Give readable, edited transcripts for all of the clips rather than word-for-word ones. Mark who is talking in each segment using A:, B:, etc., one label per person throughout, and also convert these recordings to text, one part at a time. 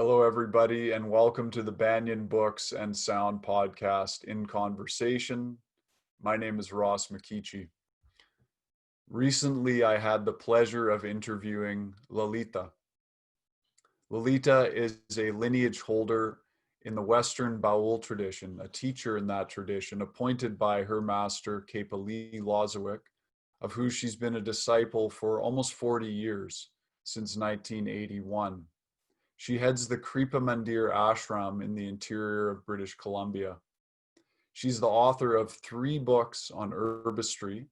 A: Hello, everybody, and welcome to the Banyen Books and Sound podcast, In Conversation. My name is Ross McKeachie. Recently, I had the pleasure of interviewing Lalitha. Lalitha is a lineage holder in the Western Baul tradition, a teacher in that tradition, appointed by her master, Khepa Lee Lozowick, of who she's been a disciple for almost 40 years, since 1981. She heads the Khepa Mandir ashram in the interior of British Columbia. She's the author of 3 books on herbistry,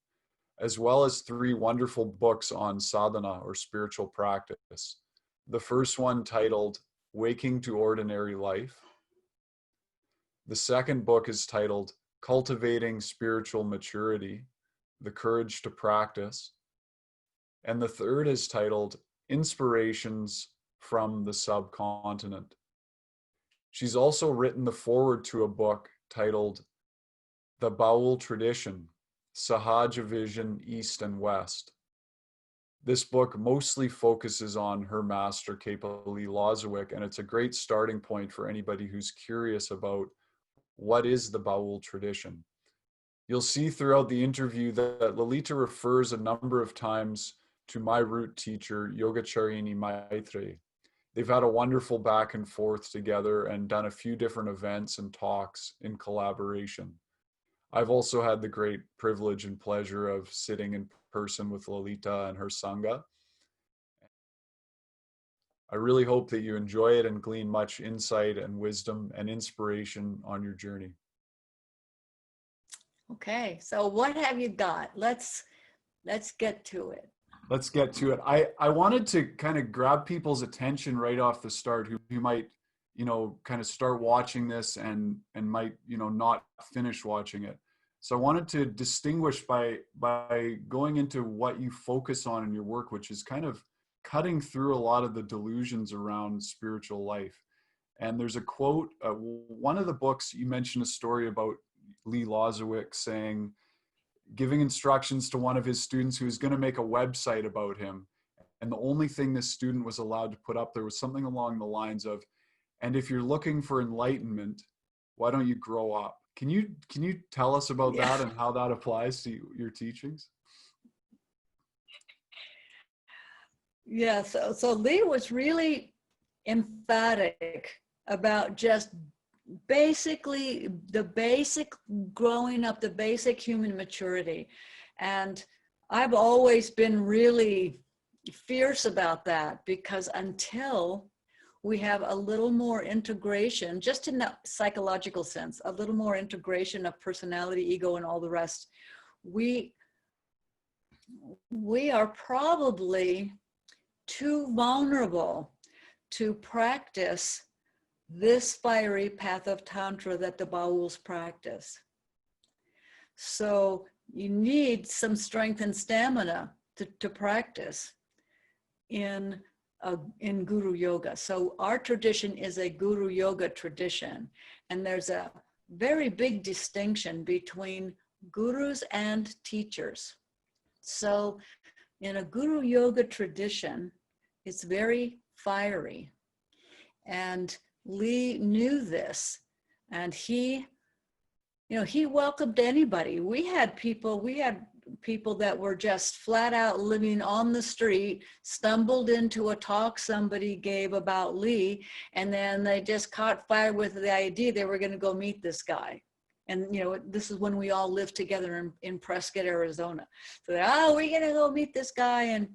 A: as well as 3 wonderful books on sadhana or spiritual practice. The first one titled Waking to Ordinary Life. The second book is titled Cultivating Spiritual Maturity, The Courage to Practice. And the third is titled Inspirations from the Subcontinent. She's also written the foreword to a book titled The Baul Tradition, Sahaja Vision East and West. This book mostly focuses on her master, Khepa Lee Lozowick, and it's a great starting point for anybody who's curious about what is the Baul tradition. You'll see throughout the interview that Lalitha refers a number of times to my root teacher, Yogacharini Maitre. They've had a wonderful back and forth together and done a few different events and talks in collaboration. I've also had the great privilege and pleasure of sitting in person with Lalitha and her Sangha. I really hope that you enjoy it and glean much insight and wisdom and inspiration on your journey.
B: Okay, so what have you got? Let's get to it.
A: Let's get to it. I wanted to kind of grab people's attention right off the start who might, kind of start watching this and might, not finish watching it. So I wanted to distinguish by going into what you focus on in your work, which is kind of cutting through a lot of the delusions around spiritual life. And there's a quote, one of the books, you mentioned a story about Lee Lozowick saying, giving instructions to one of his students who was going to make a website about him. And the only thing this student was allowed to put up there was something along the lines of, and if you're looking for enlightenment, why don't you grow up? Can you tell us about that and how that applies to your teachings?
B: Yeah, so Lee was really emphatic about just basically the basic growing up, the basic human maturity. And I've always been really fierce about that, because until we have a little more integration, just in the psychological sense, a little more integration of personality, ego, and all the rest, we are probably too vulnerable to practice this fiery path of Tantra that the Bauls practice. So you need some strength and stamina to practice in Guru Yoga. So our tradition is a Guru Yoga tradition, and there's a very big distinction between gurus and teachers. So in a Guru Yoga tradition, it's very fiery, and Lee knew this, and he welcomed anybody. We had people that were just flat out living on the street, stumbled into a talk somebody gave about Lee, and then they just caught fire with the idea they were going to go meet this guy. And, this is when we all lived together in Prescott, Arizona. So, we're going to go meet this guy. And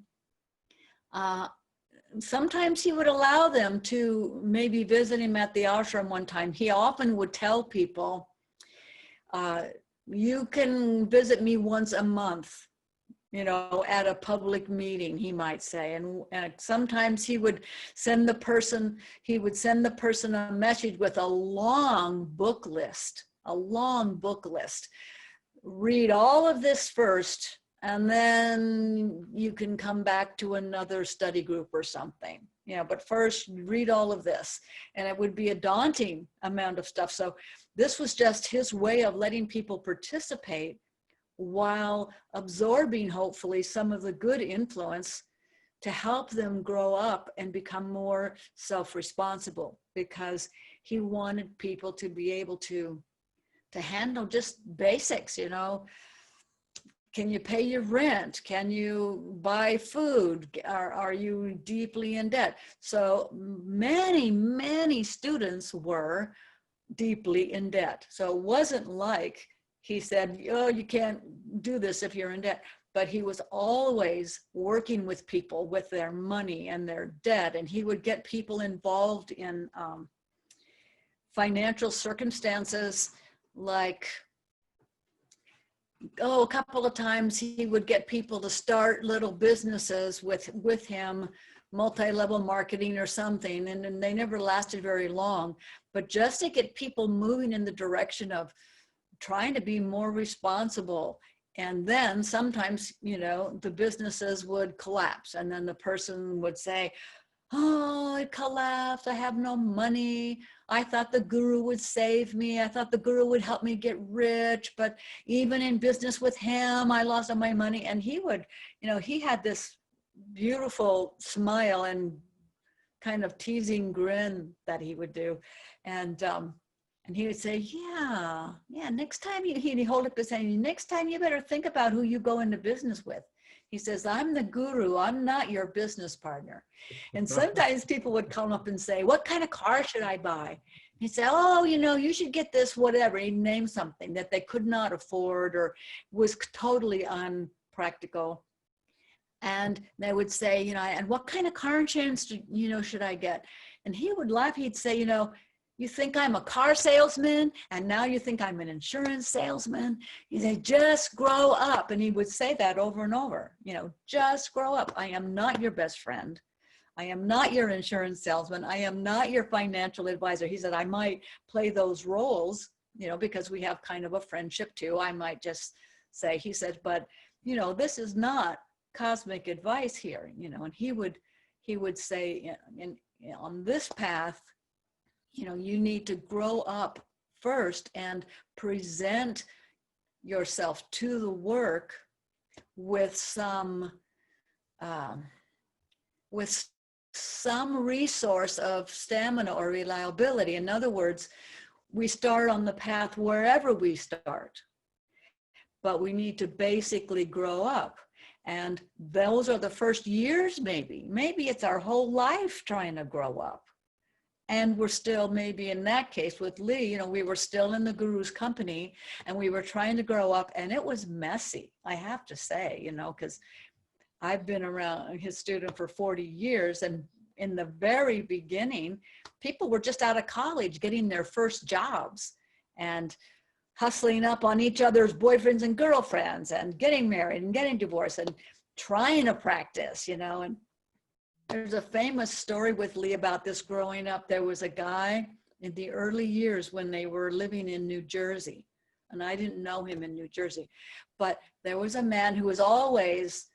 B: sometimes he would allow them to maybe visit him at the ashram one time. He often would tell people, you can visit me once a month, at a public meeting, he might say. And sometimes he would send the person a message with a long book list. Read all of this first, and then you can come back to another study group or something. But first read all of this. And it would be a daunting amount of stuff. So this was just his way of letting people participate while absorbing, hopefully, some of the good influence to help them grow up and become more self-responsible, because he wanted people to be able to handle just basics, you know. Can you pay your rent? Can you buy food? Are you deeply in debt? So many students were deeply in debt. So it wasn't like he said, oh, you can't do this if you're in debt. But he was always working with people with their money and their debt. And he would get people involved in financial circumstances, like, a couple of times he would get people to start little businesses with him, multi-level marketing or something, and they never lasted very long. But just to get people moving in the direction of trying to be more responsible. And then sometimes, you know, the businesses would collapse, and then the person would say, oh, it collapsed. I have no money. I thought the guru would save me. I thought the guru would help me get rich. But even in business with him, I lost all my money. And he would, you know, he had this beautiful smile and kind of teasing grin that he would do. And he would say, yeah, next time he'd hold up his hand, next time you better think about who you go into business with. He says, I'm the guru, I'm not your business partner. And sometimes people would come up and say, what kind of car should I buy? He'd say, oh, you know, you should get this, whatever. He'd name something that they could not afford or was totally unpractical. And they would say, you know, and what kind of car insurance, you know, should I get? And he would laugh. He'd say, you know, you think I'm a car salesman, and now you think I'm an insurance salesman? He'd say, just grow up. And he would say that over and over, you know, just grow up. I am not your best friend. I am not your insurance salesman. I am not your financial advisor. He said, I might play those roles, you know, because we have kind of a friendship too. I might just say, he said, but, you know, this is not cosmic advice here, you know. And he would say, on this path, you know, you need to grow up first and present yourself to the work with some resource of stamina or reliability. In other words, we start on the path wherever we start, but we need to basically grow up. And those are the first years, maybe it's our whole life trying to grow up. And we're still, maybe in that case with Lee, you know, we were still in the guru's company and we were trying to grow up, and it was messy, I have to say, you know, because I've been around his student for 40 years. And in the very beginning, people were just out of college getting their first jobs and hustling up on each other's boyfriends and girlfriends and getting married and getting divorced and trying to practice, you know. And there's a famous story with Lee about this growing up. There was a guy in the early years when they were living in New Jersey, and I didn't know him in New Jersey, but there was a man who was always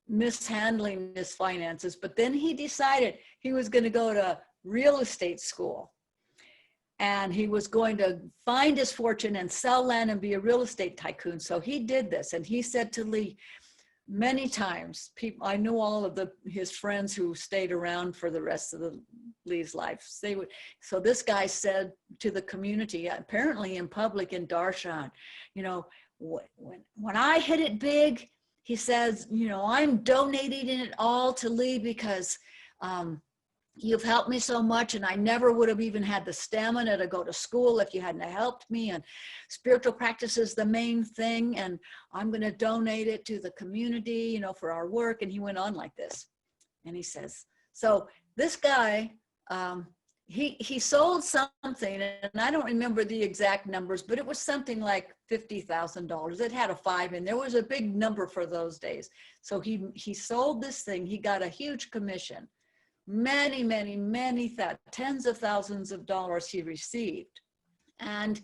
B: mishandling his finances, but then he decided he was going to go to real estate school, and he was going to find his fortune and sell land and be a real estate tycoon. So he did this, and he said to Lee, many times, I knew all of his friends who stayed around for the rest of Lee's life. So this guy said to the community, apparently in public in Darshan, you know, when I hit it big, he says, you know, I'm donating it all to Lee because you've helped me so much, and I never would have even had the stamina to go to school if you hadn't helped me, and spiritual practice is the main thing, and I'm going to donate it to the community, you know, for our work. And he went on like this. And he says, so this guy, he sold something, and I don't remember the exact numbers, but it was something like $50,000. It had a 5 and there was a big number for those days. So he sold this thing. He got a huge commission. Many tens of thousands of dollars he received. And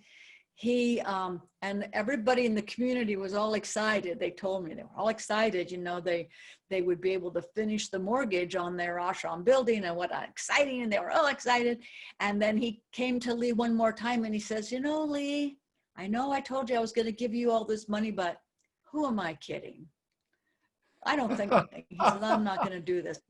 B: he and everybody in the community was all excited. They told me they were all excited, you know, they would be able to finish the mortgage on their ashram building, and what exciting, and they were all excited. And then he came to Lee one more time and he says, you know, Lee, I know I told you I was going to give you all this money, but who am I kidding? I don't think, he says, I'm not going to do this.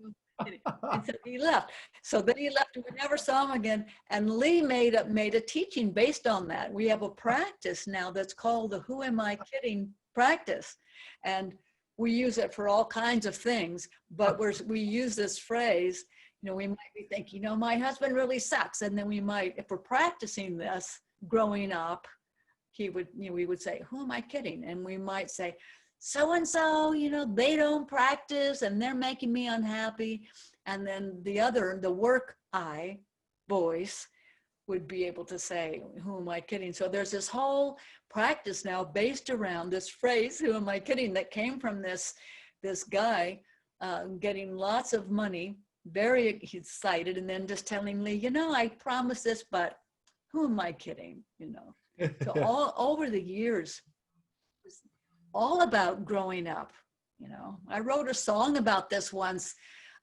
B: And so he left. So then he left and we never saw him again. And Lee made a teaching based on that. We have a practice now that's called the Who Am I Kidding practice. And we use it for all kinds of things, but we use this phrase, you know, we might be thinking, you know, my husband really sucks. And then we might, if we're practicing this growing up, we would say, who am I kidding? And we might say, so-and-so, you know, they don't practice and they're making me unhappy. And then the work I voice would be able to say, who am I kidding? So there's this whole practice now based around this phrase, who am I kidding, that came from this guy getting lots of money, very excited, and then just telling Lee, you know, I promised this, but who am I kidding, you know? So all over the years, it's all about growing up, you know. I wrote a song about this once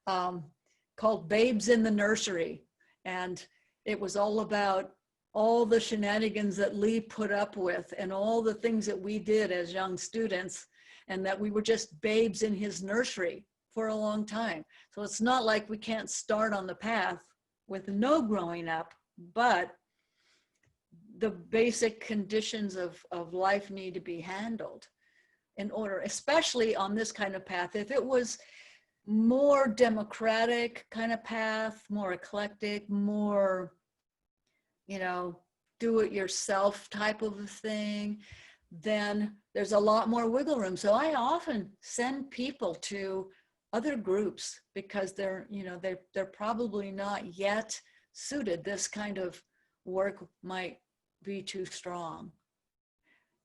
B: called Babes in the Nursery. And it was all about all the shenanigans that Lee put up with and all the things that we did as young students, and that we were just babes in his nursery for a long time. So it's not like we can't start on the path with no growing up, but the basic conditions of life need to be handled in order, especially on this kind of path. If it was more democratic kind of path, more eclectic, more, you know, do it yourself type of a thing, then there's a lot more wiggle room. So I often send people to other groups because they're, you know, they're probably not yet suited. This kind of work might be too strong.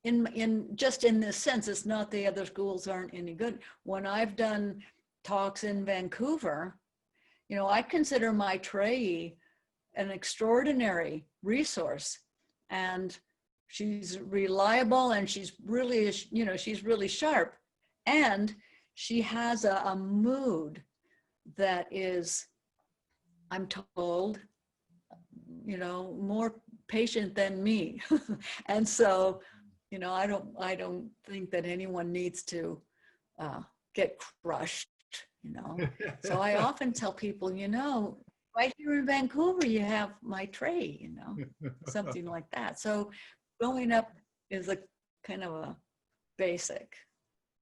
B: In just in this sense, it's not the other schools aren't any good. When I've done talks in Vancouver, you know, I consider my trainee an extraordinary resource, and she's reliable, and she's really, you know, she's really sharp, and she has a mood that is, I'm told, you know, more patient than me. And so, you know, I don't think that anyone needs to get crushed, you know. So I often tell people, you know, right here in Vancouver, you have my tray, you know, something like that. So growing up is a kind of a basic.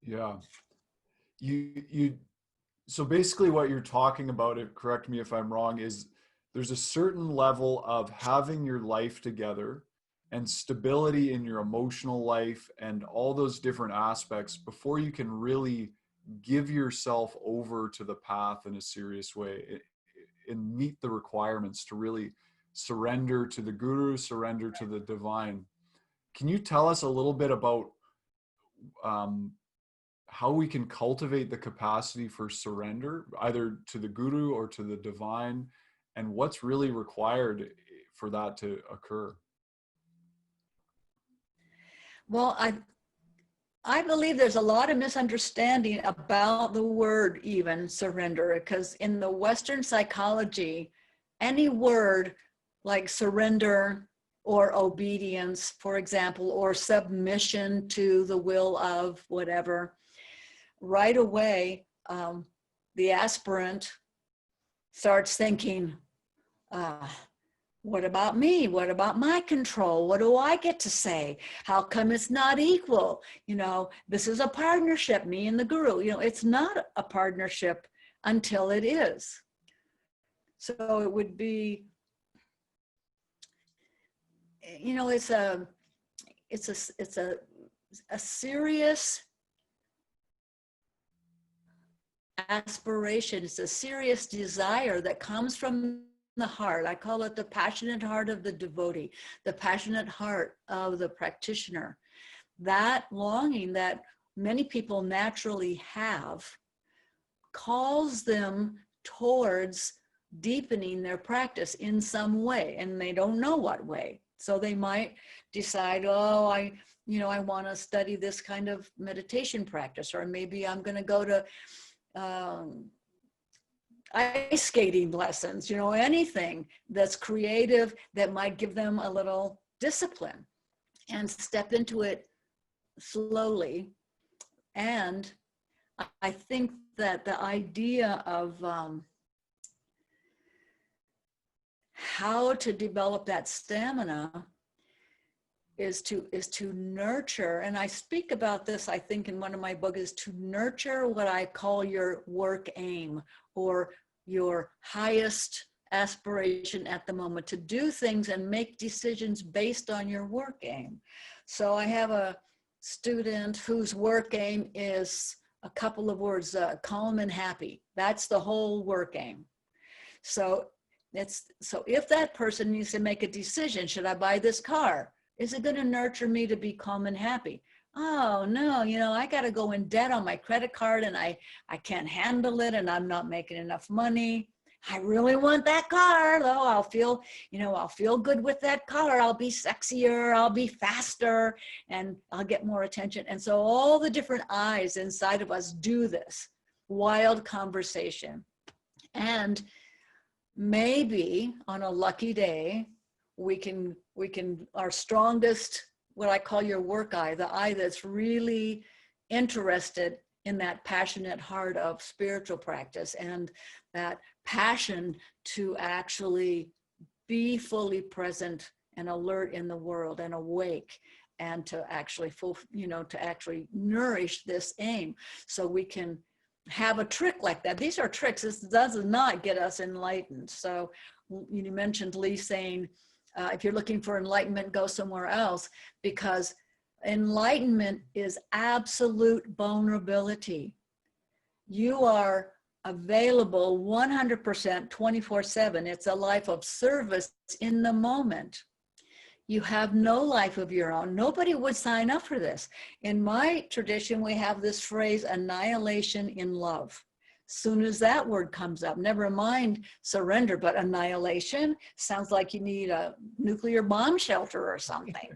A: Yeah. So basically what you're talking about, correct me if I'm wrong, is there's a certain level of having your life together and stability in your emotional life and all those different aspects before you can really give yourself over to the path in a serious way and meet the requirements to really surrender to the guru, surrender to the divine. Can you tell us a little bit about how we can cultivate the capacity for surrender, either to the guru or to the divine, and what's really required for that to occur?
B: Well, I believe there's a lot of misunderstanding about the word even surrender, because in the Western psychology, any word like surrender or obedience, for example, or submission to the will of whatever, right away, the aspirant starts thinking, what about me? What about my control? What do I get to say? How come it's not equal? You know, this is a partnership, me and the guru. You know, it's not a partnership until it is. So it would be, you know, it's a serious aspiration. It's a serious desire that comes from the heart. I call it the passionate heart of the devotee, the passionate heart of the practitioner. That longing that many people naturally have calls them towards deepening their practice in some way, and they don't know what way. So they might decide, oh, I want to study this kind of meditation practice, or maybe I'm going to go to ice skating lessons, you know, anything that's creative that might give them a little discipline, and step into it slowly. And I think that the idea of how to develop that stamina is to nurture, and I speak about this, I think, in one of my books, is to nurture what I call your work aim, or your highest aspiration at the moment, to do things and make decisions based on your work aim. So I have a student whose work aim is a couple of words, calm and happy. That's the whole work aim. So if that person needs to make a decision, should I buy this car? Is it going to nurture me to be calm and happy? Oh no, I got to go in debt on my credit card, and I can't handle it, and I'm not making enough money. I really want that car, though. I'll feel good with that car. I'll be sexier, I'll be faster, and I'll get more attention. And so all the different eyes inside of us do this wild conversation. And maybe on a lucky day, we can our strongest, what I call your work eye, the eye that's really interested in that passionate heart of spiritual practice, and that passion to actually be fully present and alert in the world and awake, and to actually to actually nourish this aim, so we can have a trick like that. These are tricks. This does not get us enlightened. So you mentioned Lee saying, if you're looking for enlightenment, go somewhere else, because enlightenment is absolute vulnerability. You are available 100%, 24/7. It's a life of service in the moment. You have no life of your own. Nobody would sign up for this. In my tradition, we have this phrase, annihilation in love. Soon as that word comes up, never mind surrender, but annihilation sounds like you need a nuclear bomb shelter or something,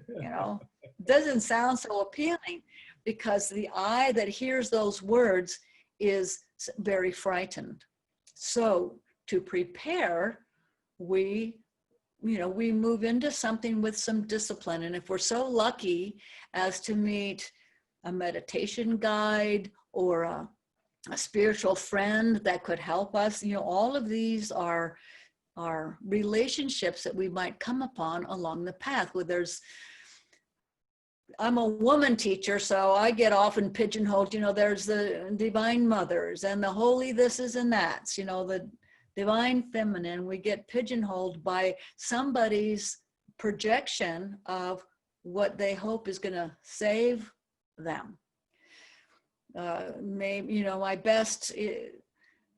B: Doesn't sound so appealing, because the eye that hears those words is very frightened. So to prepare, we move into something with some discipline. And if we're so lucky as to meet a meditation guide or a spiritual friend that could help us, all of these are relationships that we might come upon along the path. Where I'm a woman teacher, so I get often pigeonholed, there's the divine mothers and the holy thises and that's, the divine feminine. We get pigeonholed by somebody's projection of what they hope is going to save them. Maybe, my best,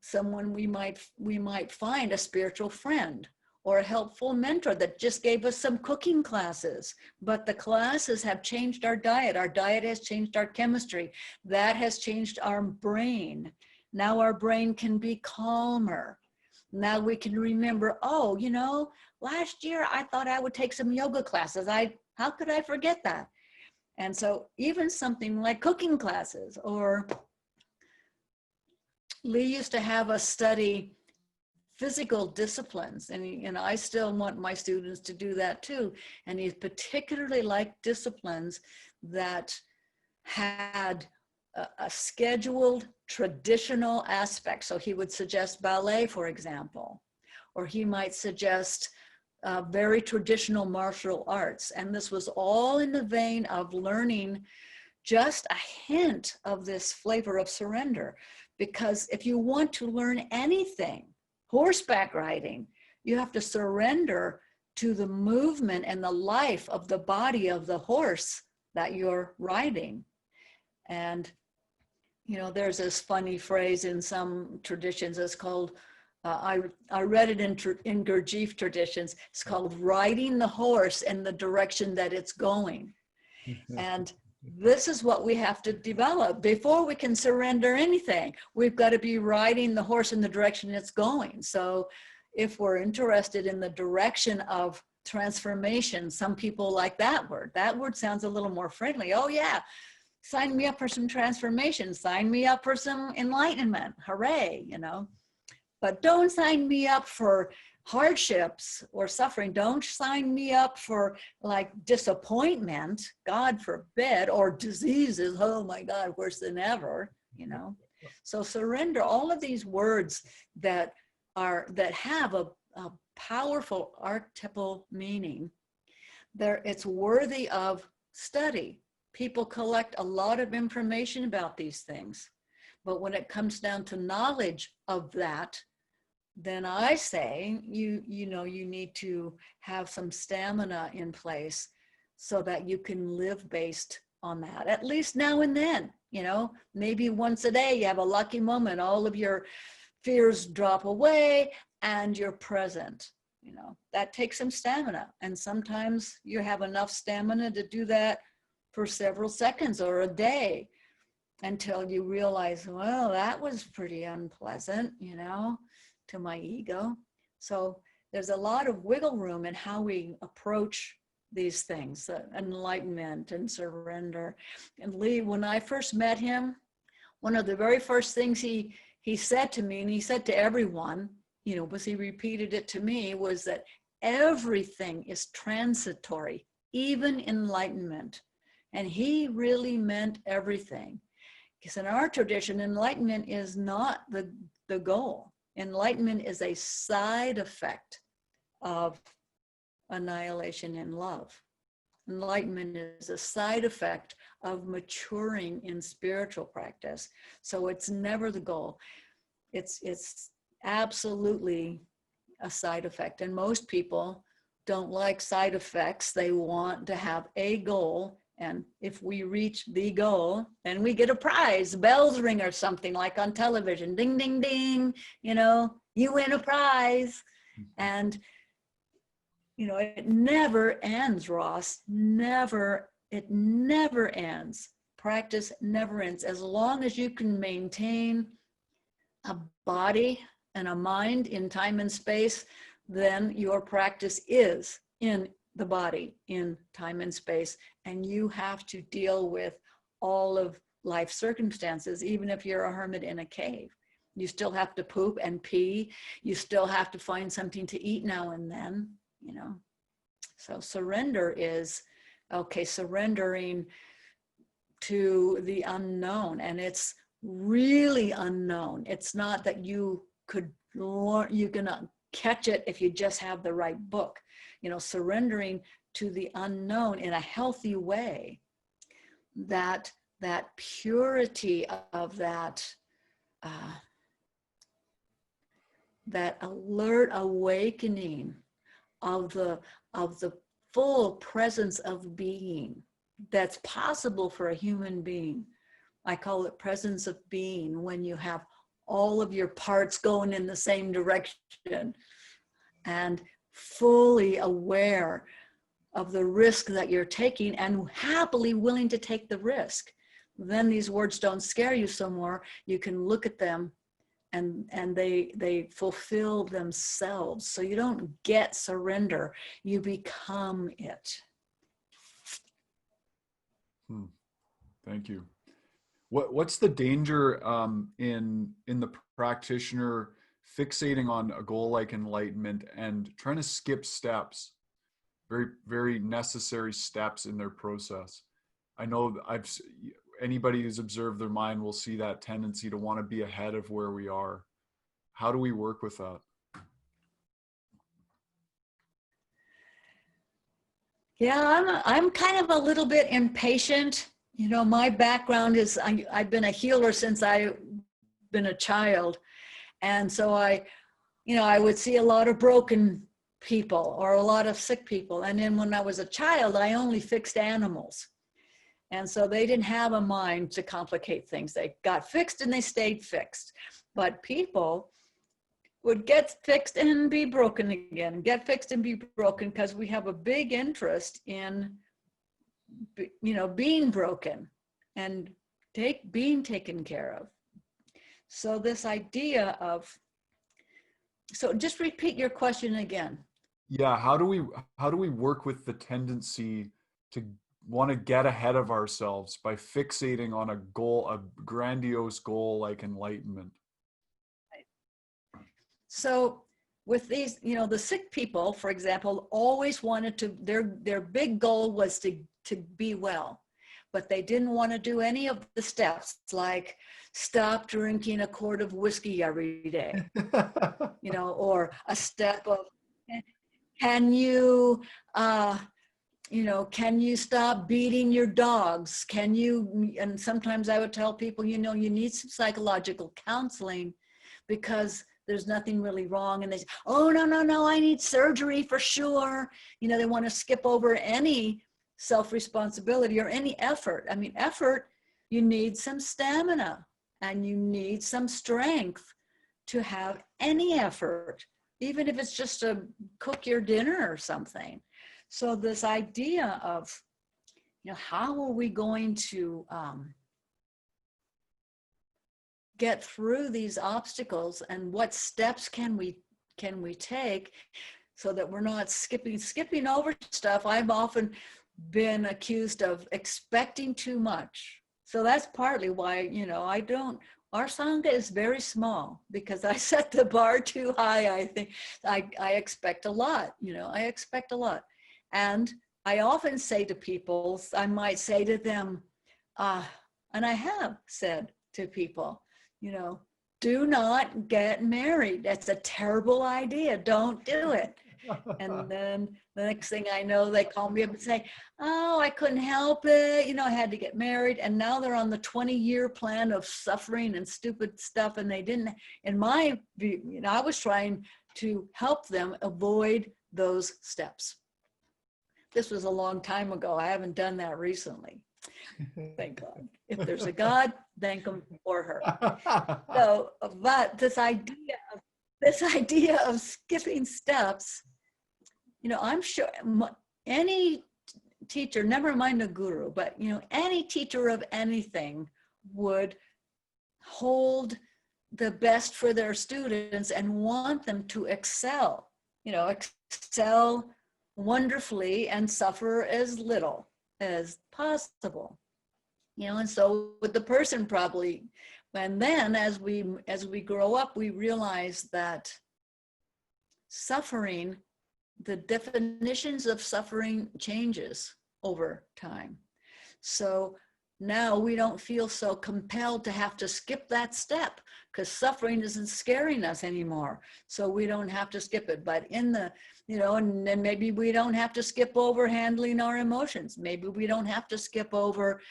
B: someone we might find a spiritual friend or a helpful mentor that just gave us some cooking classes, but the classes have changed our diet. Our diet has changed our chemistry. That has changed our brain. Now our brain can be calmer. Now we can remember, last year I thought I would take some yoga classes. How could I forget that? And so even something like cooking classes, or Lee used to have us study physical disciplines, and I still want my students to do that too. And he particularly liked disciplines that had a scheduled traditional aspect. So he would suggest ballet, for example, or he might suggest very traditional martial arts. And this was all in the vein of learning just a hint of this flavor of surrender. Because if you want to learn anything, horseback riding, you have to surrender to the movement and the life of the body of the horse that you're riding. And there's this funny phrase in some traditions. It's called, I read it in Gurdjieff traditions. It's called riding the horse in the direction that it's going. And this is what we have to develop before we can surrender anything. We've got to be riding the horse in the direction it's going. So if we're interested in the direction of transformation, some people like that word. That word sounds a little more friendly. Oh yeah, sign me up for some transformation. Sign me up for some enlightenment. Hooray, But don't sign me up for hardships or suffering. Don't sign me up for like disappointment, God forbid, or diseases. Oh my God, worse than ever, So surrender, all of these words that have a powerful archetypal meaning, it's worthy of study. People collect a lot of information about these things, but when it comes down to knowledge of that, then I say you need to have some stamina in place so that you can live based on that, at least now and then. Maybe once a day you have a lucky moment, all of your fears drop away and you're present. That takes some stamina, and sometimes you have enough stamina to do that for several seconds or a day until you realize, well, that was pretty unpleasant, to my ego. So there's a lot of wiggle room in how we approach these things, enlightenment and surrender. And Lee, when I first met him, one of the very first things he said to me, and he said to everyone, because he repeated it to me, was that everything is transitory, even enlightenment. And he really meant everything. Because in our tradition, enlightenment is not the goal. Enlightenment is a side effect of annihilation in love. Enlightenment is a side effect of maturing in spiritual practice. So it's never the goal. It's absolutely a side effect. And most people don't like side effects. They want to have a goal. And if we reach the goal, then we get a prize, bells ring or something, like on television, ding, ding, ding, you win a prize. And, it never ends, Ross, it never ends. Practice never ends. As long as you can maintain a body and a mind in time and space, then your practice is in the body, in time and space, and you have to deal with all of life circumstances. Even if you're a hermit in a cave, you still have to poop and pee. You still have to find something to eat now and then, So surrender is, surrendering to the unknown, and it's really unknown. It's not that you cannot catch it if you just have the right book. Surrendering to the unknown in a healthy way, that purity of that alert awakening of the full presence of being that's possible for a human being. I call it presence of being, when you have all of your parts going in the same direction and fully aware of the risk that you're taking and happily willing to take the risk. Then these words don't scare you so more. You can look at them and they fulfill themselves. So you don't get surrender, you become it.
A: Thank you. What's the danger in the practitioner fixating on a goal like enlightenment and trying to skip steps, very, very necessary steps in their process? I know anybody who's observed their mind will see that tendency to want to be ahead of where we are. How do we work with that?
B: Yeah, I'm kind of a little bit impatient. My background is I've been a healer since I've been a child. And so I would see a lot of broken people or a lot of sick people. And then when I was a child, I only fixed animals. And so they didn't have a mind to complicate things. They got fixed and they stayed fixed. But people would get fixed and be broken again, get fixed and be broken, because we have a big interest in, being broken and being taken care of. So this idea of, so just repeat your question again.
A: Yeah, how do we work with the tendency to want to get ahead of ourselves by fixating on a goal, a grandiose goal like enlightenment?
B: So with these, the sick people, for example, always wanted to, their big goal was to be well. but they didn't want to do any of the steps, like stop drinking a quart of whiskey every day, you know, or a step of, can you, you know, can you stop beating your dogs? Can you, and sometimes I would tell people, you know, you need some psychological counseling because there's nothing really wrong. And they say, oh, no, no, no, I need surgery for sure. You know, they want to skip over any self-responsibility or any effort. I mean, effort, you need some stamina and you need some strength to have any effort, even if it's just to cook your dinner or something. So this idea of, you know, how are we going to get through these obstacles, and what steps can we take so that we're not skipping over stuff. I've often been accused of expecting too much. So that's partly why, you know, our Sangha is very small, because I set the bar too high. I think I expect a lot, you know, I expect a lot. And I often say to people, I might say to them, and I have said to people, you know, do not get married. That's a terrible idea. Don't do it. And then the next thing I know, they call me up and say, oh, I couldn't help it. You know, I had to get married. And now they're on the 20-year plan of suffering and stupid stuff. And they didn't, in my view, you know, I was trying to help them avoid those steps. This was a long time ago. I haven't done that recently. Thank God. If there's a God, thank him for her. So, but this idea of skipping steps, you know, I'm sure any teacher, never mind a guru, but, you know, any teacher of anything would hold the best for their students and want them to excel, you know, excel wonderfully and suffer as little as possible. You know, and so with the person probably, and then as we grow up, we realize that suffering, the definitions of suffering changes over time. So now we don't feel so compelled to have to skip that step, because suffering isn't scaring us anymore. So we don't have to skip it. But in the, you know, and then maybe we don't have to skip over handling our emotions. Maybe we don't have to skip over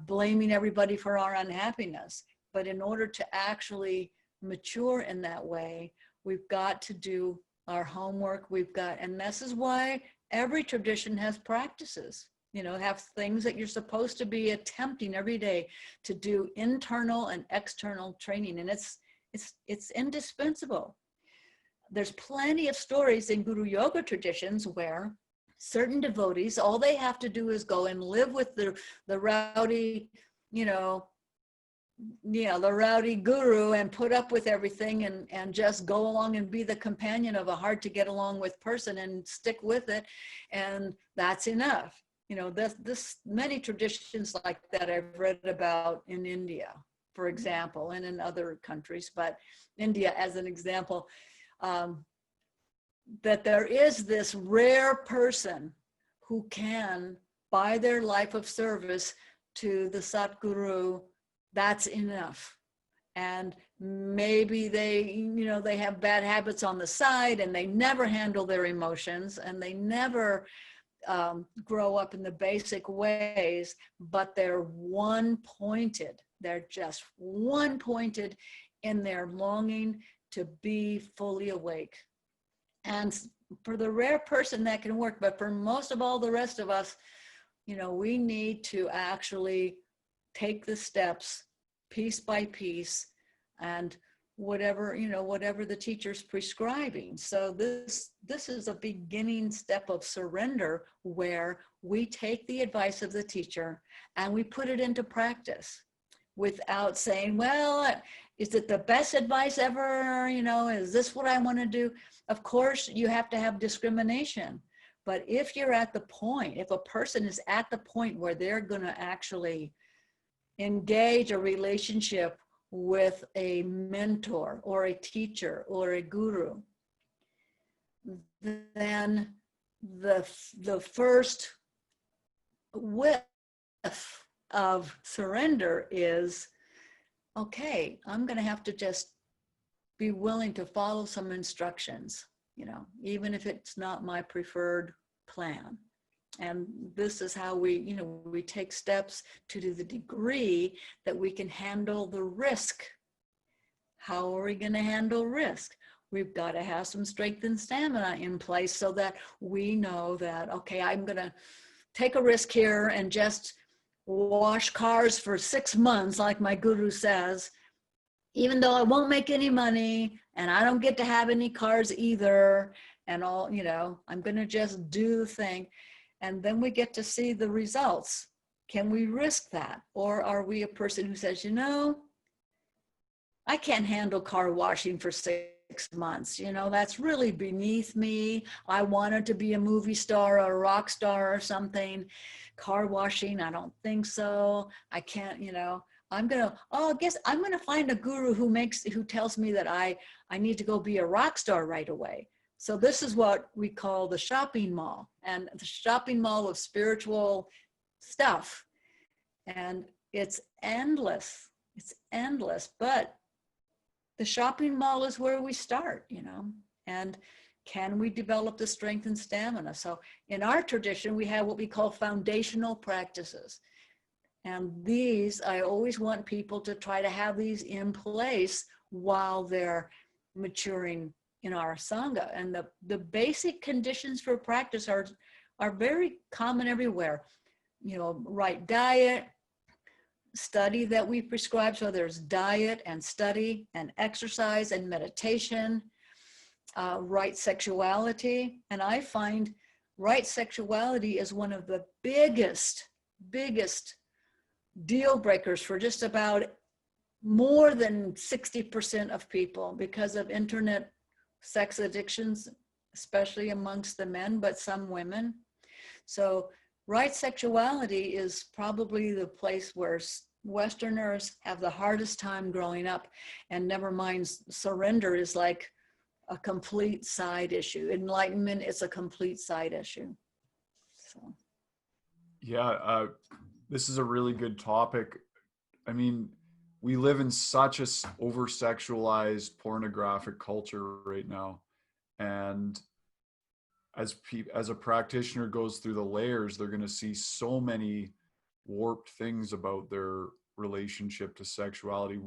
B: blaming everybody for our unhappiness. But in order to actually mature in that way, we've got to do our homework. And this is why every tradition has practices, you know, have things that you're supposed to be attempting every day to do internal and external training. And it's indispensable. There's plenty of stories in Guru Yoga traditions where certain devotees, all they have to do is go and live with the rowdy, you know, yeah, the rowdy guru and put up with everything and just go along and be the companion of a hard to get along with person and stick with it. And that's enough. You know, this many traditions like that I've read about in India, for example, and in other countries, but India as an example, that there is this rare person who can, by their life of service to the Satguru, that's enough. And maybe they, you know, they have bad habits on the side and they never handle their emotions and they never grow up in the basic ways, but they're one-pointed. They're just one-pointed in their longing to be fully awake. And for the rare person that can work, but for most of all the rest of us, you know, we need to actually take the steps piece by piece and whatever, you know, whatever the teacher's prescribing. So this is a beginning step of surrender where we take the advice of the teacher and we put it into practice without saying, well, is it the best advice ever? You know, is this what I want to do? Of course, you have to have discrimination. But if you're at the point, if a person is at the point where they're going to actually engage a relationship with a mentor or a teacher or a guru, then the first whiff of surrender is, okay, I'm going to have to just be willing to follow some instructions, even if it's not my preferred plan. And this is how we take steps to the degree that we can handle the risk. How are we going to handle risk? We've got to have some strength and stamina in place so that we know that, okay, I'm going to take a risk here and just wash cars for 6 months, like my guru says, even though I won't make any money and I don't get to have any cars either. And all, I'm going to just do the thing. And then we get to see the results. Can we risk that? Or are we a person who says, I can't handle car washing for 6 months. That's really beneath me. I wanted to be a movie star or a rock star or something. Car washing, I don't think so. I can't, I guess I'm going to find a guru who tells me that I need to go be a rock star right away. So this is what we call the shopping mall, and the shopping mall of spiritual stuff. And it's endless. It's endless, but the shopping mall is where we start, and can we develop the strength and stamina? So in our tradition, we have what we call foundational practices. And these, I always want people to try to have these in place while they're maturing in our Sangha. And the basic conditions for practice are very common everywhere. Right diet, study that we prescribe. So there's diet and study and exercise and meditation, right sexuality. And I find right sexuality is one of the biggest deal breakers for just about more than 60% of people because of internet sex addictions, especially amongst the men, but some women. So right sexuality is probably the place where Westerners have the hardest time growing up, and never mind, surrender is like a complete side issue. Enlightenment is a complete side issue. So.
A: Yeah, this is a really good topic. I mean, we live in such a over-sexualized, pornographic culture right now. And as a practitioner goes through the layers, they're going to see so many warped things about their relationship to sexuality.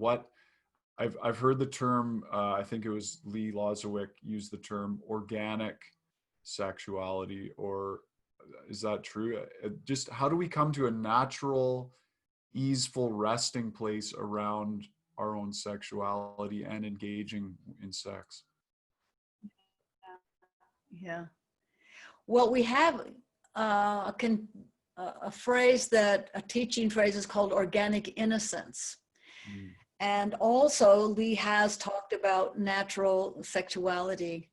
A: I've heard the term, I think it was Lee Lozowick used the term organic sexuality, or is that true? Just how do we come to a natural, easeful resting place around our own sexuality and engaging in sex?
B: Yeah. Well, we have a teaching phrase is called organic innocence. Mm. And also Lee has talked about natural sexuality.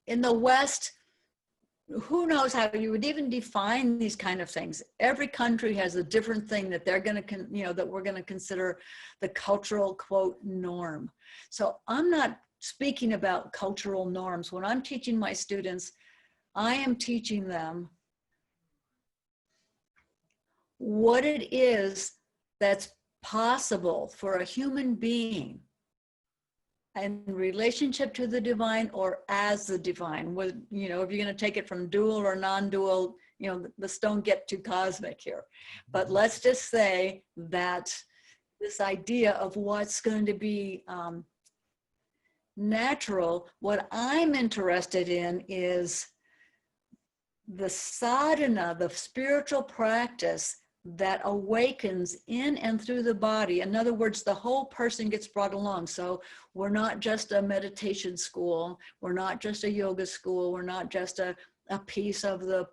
B: In the West, who knows how you would even define these kind of things. Every country has a different thing that they're going to, that we're going to consider the cultural, quote, norm. So I'm not speaking about cultural norms. When I'm teaching my students, I am teaching them what it is that's possible for a human being in relationship to the divine or as the divine. If you're going to take it from dual or non-dual, let's don't get too cosmic here. But let's just say that this idea of what's going to be natural, what I'm interested in is the sadhana, the spiritual practice that awakens in and through the body. In other words, the whole person gets brought along. So we're not just a meditation school. We're not just a yoga school. We're not just a piece of the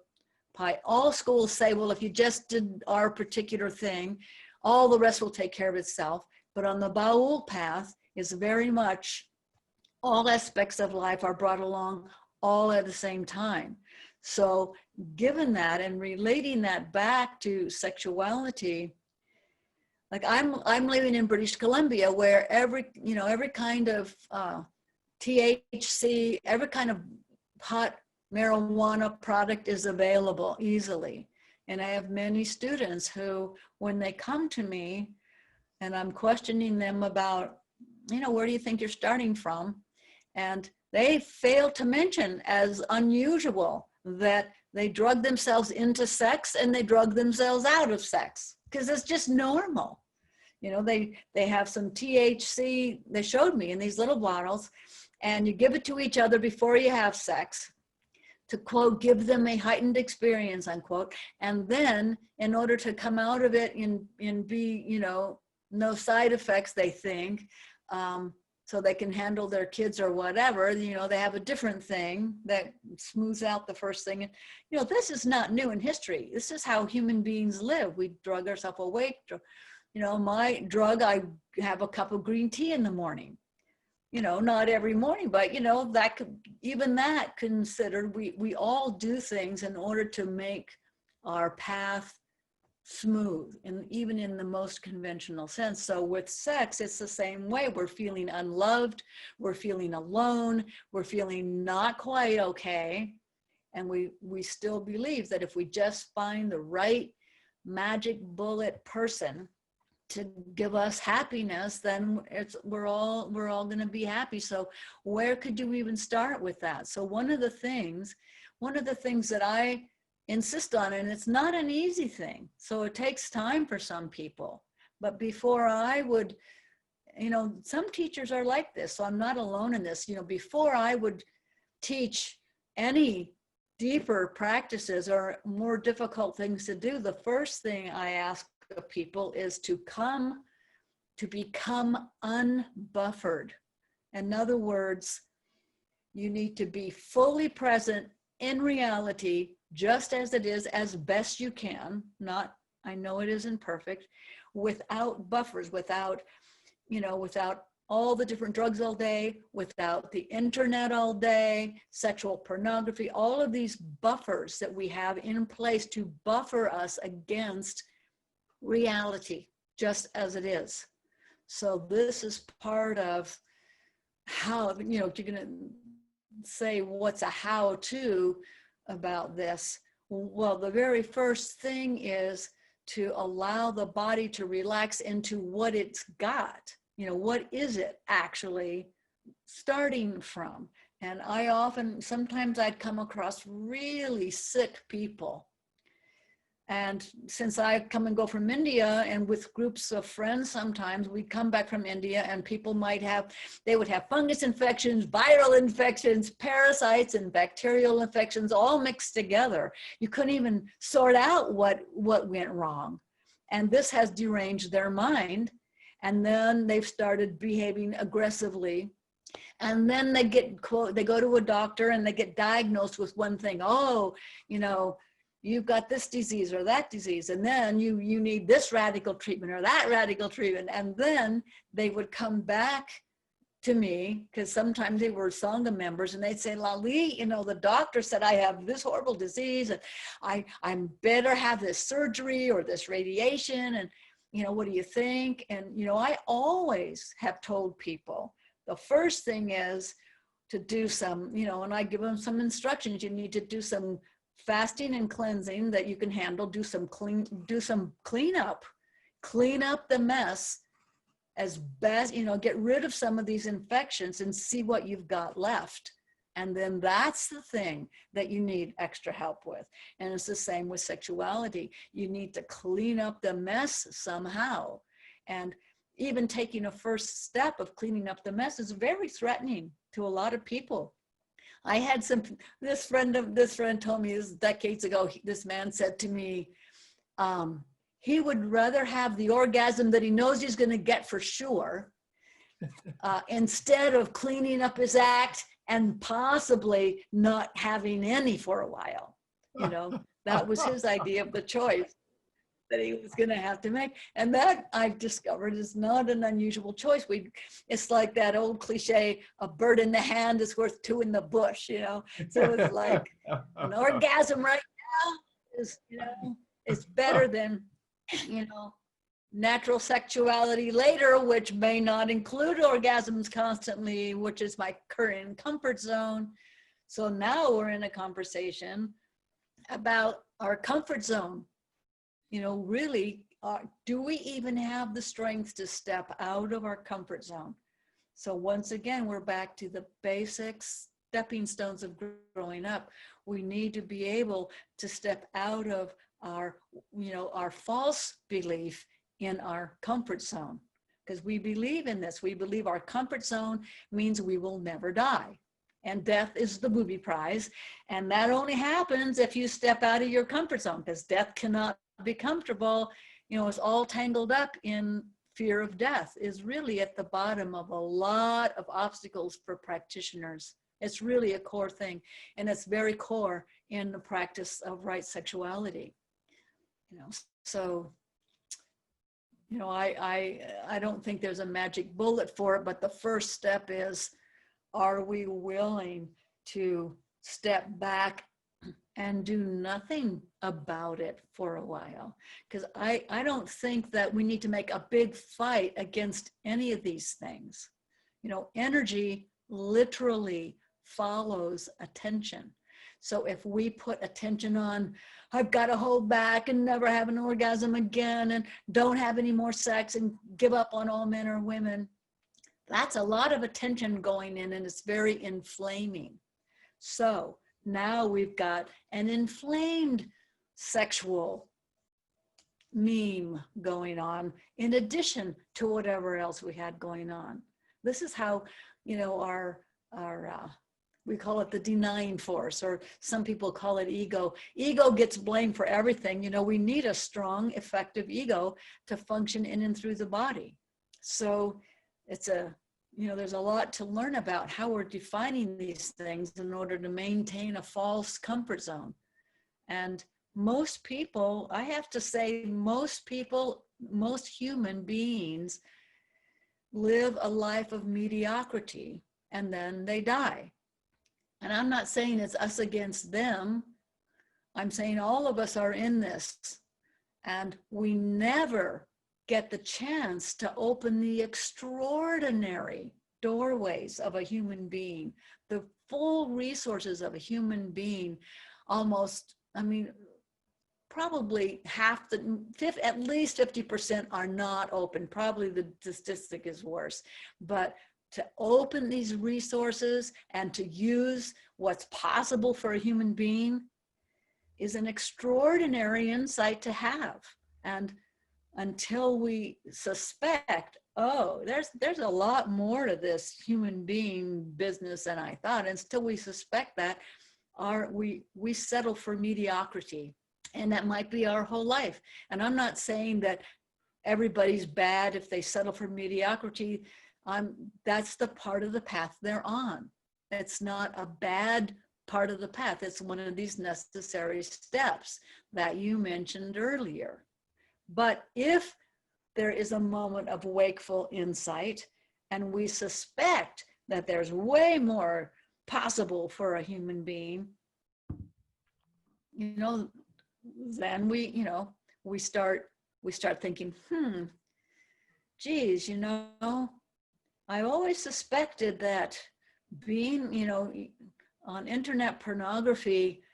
B: pie. All schools say, well, if you just did our particular thing, all the rest will take care of itself. But on the Baul path is very much all aspects of life are brought along all at the same time. So given that and relating that back to sexuality, like I'm living in British Columbia, where every kind of THC, every kind of hot marijuana product is available easily. And I have many students who, when they come to me and I'm questioning them about, where do you think you're starting from? And they fail to mention as unusual that they drug themselves into sex and they drug themselves out of sex, because it's just normal. They have some THC, they showed me in these little bottles, and you give it to each other before you have sex to, quote, give them a heightened experience, unquote. And then in order to come out of it and be, no side effects, they think, so they can handle their kids or whatever, they have a different thing that smooths out the first thing. And, this is not new in history. This is how human beings live. We drug ourselves awake. My drug, I have a cup of green tea in the morning. Not every morning, but that could, even that considered, we all do things in order to make our path smooth, and even in the most conventional sense. So with sex, it's the same way. We're feeling unloved, we're feeling alone, we're feeling not quite okay, and we still believe that if we just find the right magic bullet person to give us happiness, then we're all going to be happy. So where could you even start with that? So one of the things that I insist on, and it's not an easy thing, so it takes time for some people, but before I would, some teachers are like this, so I'm not alone in this. Before I would teach any deeper practices or more difficult things to do, the first thing I ask of people is to become unbuffered. In other words, you need to be fully present in reality, just as it is, as best you can. Not, I know it isn't perfect, without buffers, without all the different drugs all day, without the internet all day, sexual pornography, all of these buffers that we have in place to buffer us against reality, just as it is. So this is part of how, if you're going to say what's a how-to about this, well, the very first thing is to allow the body to relax into what it's got. What is it actually starting from? And sometimes I'd come across really sick people. And since I come and go from India, and with groups of friends, sometimes we'd come back from India and people they would have fungus infections, viral infections, parasites, and bacterial infections all mixed together. You couldn't even sort out what went wrong. And this has deranged their mind. And then they've started behaving aggressively. And then they go to a doctor and they get diagnosed with one thing. Oh, you've got this disease or that disease, and then you need this radical treatment or that radical treatment. And then they would come back to me, because sometimes they were Sangha members, and they'd say, Lali, the doctor said I have this horrible disease, and I'm better have this surgery or this radiation, and what do you think? And I always have told people, the first thing is to do some, and I give them some instructions. You need to do some fasting and cleansing that you can handle. Do some cleanup, clean up the mess as best, get rid of some of these infections and see what you've got left. And then that's the thing that you need extra help with. And it's the same with sexuality. You need to clean up the mess somehow. And even taking a first step of cleaning up the mess is very threatening to a lot of people. I had this friend told me this decades ago. This man said to me, he would rather have the orgasm that he knows he's going to get for sure, instead of cleaning up his act and possibly not having any for a while. That was his idea of the choice that he was going to have to make. And that, I've discovered, is not an unusual choice. It's like that old cliche, a bird in the hand is worth two in the bush, So it's like an orgasm right now is, is better than, natural sexuality later, which may not include orgasms constantly, which is my current comfort zone. So now we're in a conversation about our comfort zone. really, do we even have the strength to step out of our comfort zone? So once again, we're back to the basic stepping stones of growing up. We need to be able to step out of our false belief in our comfort zone, because we believe in this. We believe our comfort zone means we will never die. And death is the booby prize. And that only happens if you step out of your comfort zone, because death cannot be comfortable. It's all tangled up in fear of death, is really at the bottom of a lot of obstacles for practitioners. It's really a core thing. And it's very core in the practice of right sexuality. So, I don't think there's a magic bullet for it, but the first step is, are we willing to step back and do nothing about it for a while? Because I don't think that we need to make a big fight against any of these things. Energy literally follows attention. So if we put attention on, I've got to hold back and never have an orgasm again and don't have any more sex and give up on all men or women, that's a lot of attention going in, and it's very inflaming. So now we've got an inflamed sexual meme going on in addition to whatever else we had going on. This is how, our we call it the denying force, or some people call it ego. Ego gets blamed for everything. We need a strong, effective ego to function in and through the body. So it's there's a lot to learn about how we're defining these things in order to maintain a false comfort zone. And most people, I have to say, most human beings live a life of mediocrity and then they die. And I'm not saying it's us against them. I'm saying all of us are in this, and we never get the chance to open the extraordinary doorways of a human being, the full resources of a human being. Probably at least 50% are not open. Probably the statistic is worse. But to open these resources and to use what's possible for a human being is an extraordinary insight to have. And until we suspect, there's a lot more to this human being business than I thought, until we suspect that, we settle for mediocrity. And that might be our whole life. And I'm not saying that everybody's bad if they settle for mediocrity. That's the part of the path they're on. It's not a bad part of the path. It's one of these necessary steps that you mentioned earlier. But if there is a moment of wakeful insight and we suspect that there's way more possible for a human being, then we start thinking, geez, I always suspected that being, on internet pornography,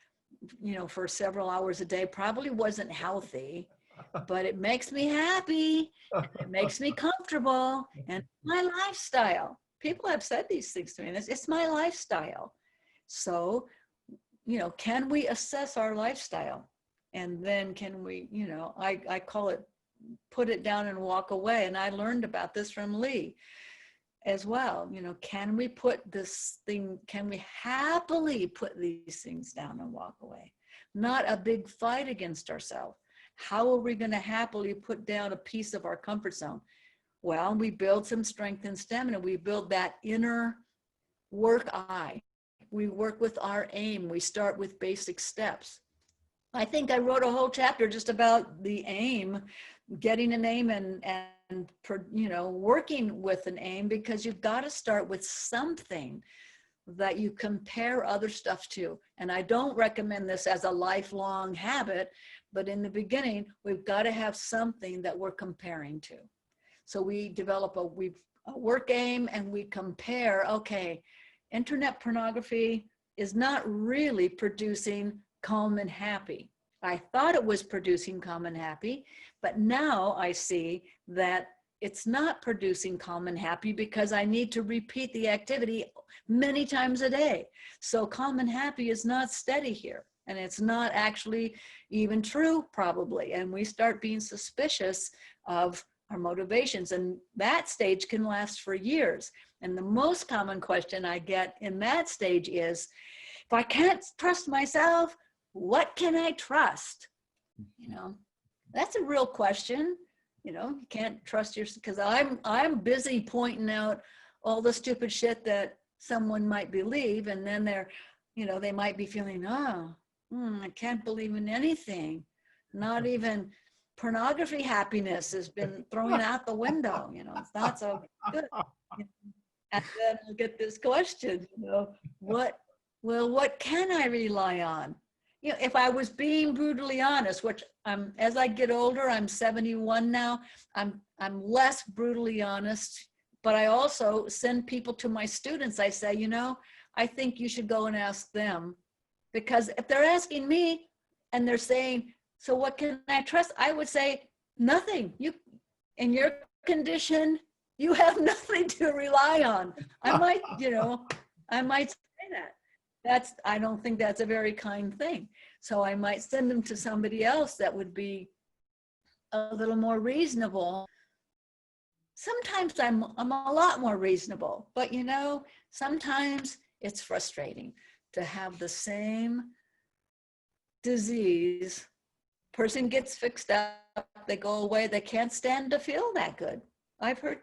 B: for several hours a day probably wasn't healthy, but it makes me happy. It makes me comfortable, and my lifestyle. People have said these things to me. It's my lifestyle. So, can we assess our lifestyle? And then can we, I call it put it down and walk away. And I learned about this from Lee as well. Can we happily put these things down and walk away? Not a big fight against ourselves. How are we going to happily put down a piece of our comfort zone? Well, we build some strength and stamina. We build that inner work eye. We work with our aim. We start with basic steps. I think I wrote a whole chapter just about the aim, getting an aim and working with an aim, because you've got to start with something that you compare other stuff to. And I don't recommend this as a lifelong habit, but in the beginning, we've got to have something that we're comparing to. So we develop a work aim and we compare, okay, internet pornography is not really producing calm and happy. I thought it was producing calm and happy, but now I see that it's not producing calm and happy because I need to repeat the activity many times a day. So calm and happy is not steady here. And it's not actually even true, probably. And we start being suspicious of our motivations. And that stage can last for years. And the most common question I get in that stage is, if I can't trust myself, what can I trust? You know, that's a real question. You know, you can't trust yourself, because I'm busy pointing out all the stupid shit that someone might believe, and then they're, you know, they might be feeling, I can't believe in anything. Not even pornography happiness has been thrown out the window. You know, it's not so good. And then I'll get this question, you know, what can I rely on? You know, if I was being brutally honest, which as I get older, I'm 71 now, I'm less brutally honest, but I also send people to my students. I say, you know, I think you should go and ask them, because if they're asking me and they're saying, so what can I trust? I would say, nothing. You, in your condition, you have nothing to rely on. I might, you know, I might say that. I don't think that's a very kind thing. So I might send them to somebody else that would be a little more reasonable. Sometimes I'm a lot more reasonable, but you know, sometimes it's frustrating to have the same disease. Person gets fixed up, they go away, they can't stand to feel that good. I've heard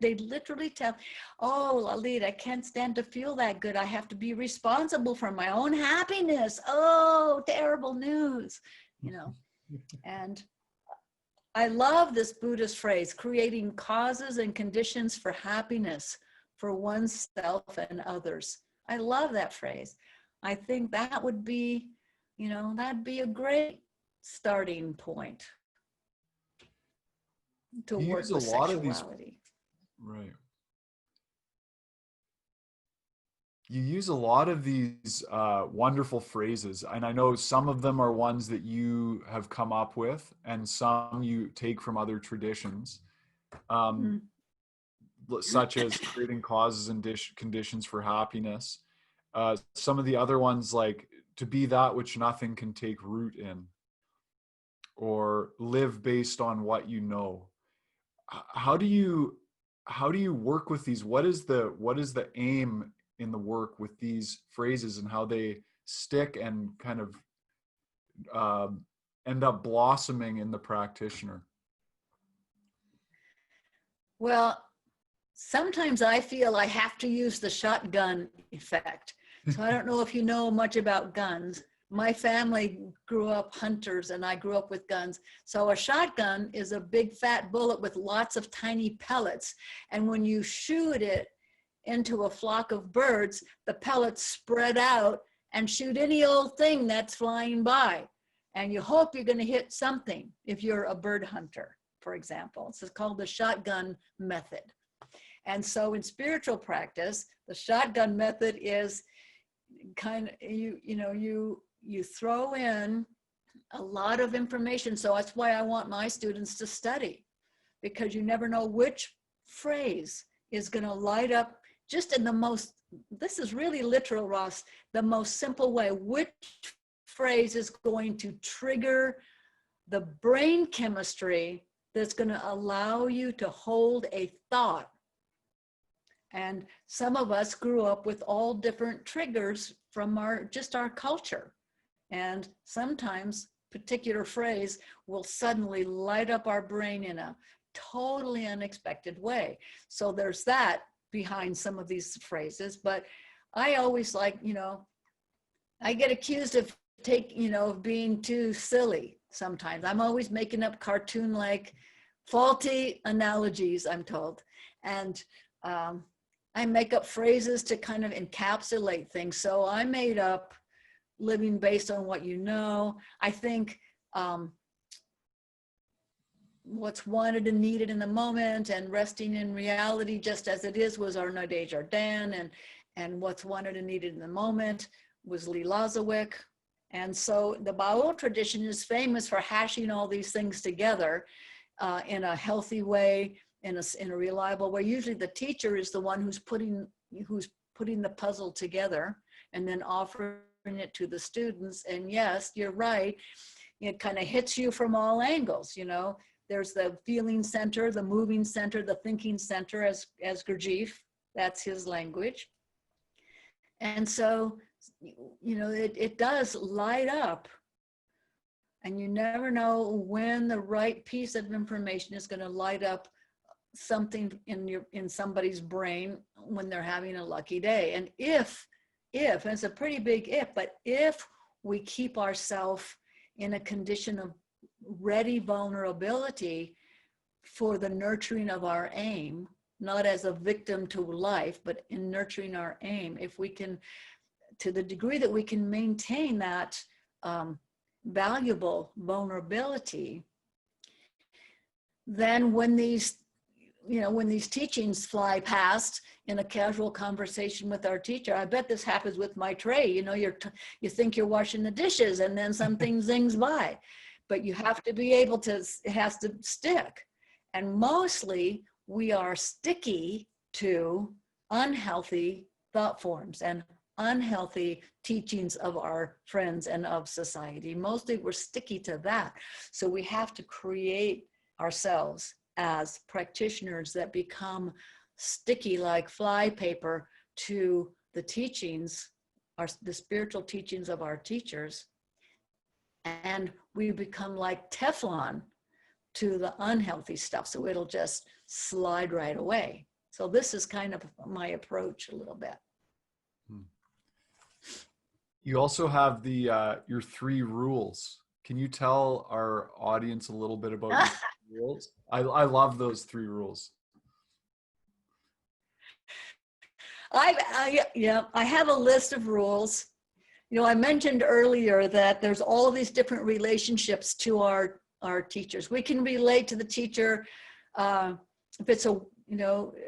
B: they literally tell, oh, Lalitha, I can't stand to feel that good. I have to be responsible for my own happiness. Oh, terrible news, you know. And I love this Buddhist phrase, creating causes and conditions for happiness for oneself and others. I love that phrase. I think that would be, you know, that'd be a great starting point to
A: You
B: work
A: use a
B: with
A: lot of these,
B: sexuality.
A: right. You use a lot of these wonderful phrases, and I know some of them are ones that you have come up with, and some you take from other traditions, such as creating causes and conditions for happiness. Some of the other ones, like to be that which nothing can take root in, or live based on what you know. How do you work with these? What is the aim in the work with these phrases, and how they stick and kind of end up blossoming in the practitioner?
B: Well, sometimes I feel I have to use the shotgun effect. So I don't know if you know much about guns. My family grew up hunters and I grew up with guns. So a shotgun is a big fat bullet with lots of tiny pellets. And when you shoot it into a flock of birds, the pellets spread out and shoot any old thing that's flying by. And you hope you're going to hit something if you're a bird hunter, for example. It's called the shotgun method. And so in spiritual practice, the shotgun method is kind of, you throw in a lot of information. So that's why I want my students to study, because you never know which phrase is going to light up just in the most, this is really literal, Ross, the most simple way, which phrase is going to trigger the brain chemistry that's going to allow you to hold a thought. And some of us grew up with all different triggers from our culture. And sometimes particular phrase will suddenly light up our brain in a totally unexpected way. So there's that behind some of these phrases. But I always like, I get accused of of being too silly sometimes. I'm always making up cartoon-like faulty analogies, I'm told. And I make up phrases to kind of encapsulate things. So I made up living based on what you know. I think what's wanted and needed in the moment, and resting in reality just as it is was Arnaud Desjardins, and what's wanted and needed in the moment was Lee Lozowick. And so the Baul tradition is famous for hashing all these things together in a healthy way, in a reliable way. Usually the teacher is the one who's putting the puzzle together and then offering it to the students. And yes, you're right, it kind of hits you from all angles. You know, there's the feeling center, the moving center, the thinking center, as Gurdjieff, that's his language. And so, you know, it does light up, and you never know when the right piece of information is going to light up something in somebody's brain when they're having a lucky day. And if and it's a pretty big if, but if we keep ourselves in a condition of ready vulnerability for the nurturing of our aim, not as a victim to life, but in nurturing our aim, if we can, to the degree that we can maintain that valuable vulnerability, then when these teachings fly past in a casual conversation with our teacher, I bet this happens with my tray. You know, you think you're washing the dishes and then something zings by, but you have to be able to, it has to stick. And mostly we are sticky to unhealthy thought forms and unhealthy teachings of our friends and of society. Mostly we're sticky to that. So we have to create ourselves as practitioners that become sticky like fly paper to the teachings, the spiritual teachings of our teachers. And we become like Teflon to the unhealthy stuff. So it'll just slide right away. So this is kind of my approach a little bit.
A: You also have your 3 rules. Can you tell our audience a little bit about your 3 rules? I love those 3 rules.
B: I have a list of rules. You know, I mentioned earlier that there's all of these different relationships to our teachers. We can relate to the teacher if it's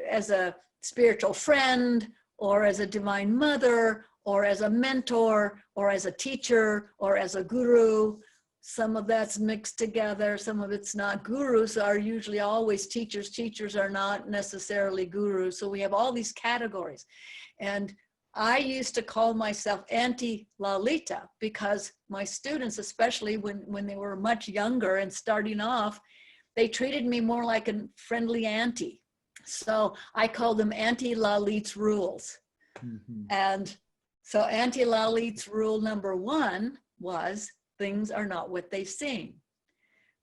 B: as a spiritual friend, or as a divine mother, or as a mentor, or as a teacher, or as a guru. Some of that's mixed together. Some of it's not. Gurus are usually always teachers. Teachers are not necessarily gurus. So we have all these categories. And I used to call myself Auntie Lalita because my students, especially when they were much younger and starting off, they treated me more like a friendly auntie. So I called them Auntie Lalit's rules. Mm-hmm. And so Auntie Lalit's rule number 1 was things are not what they seem.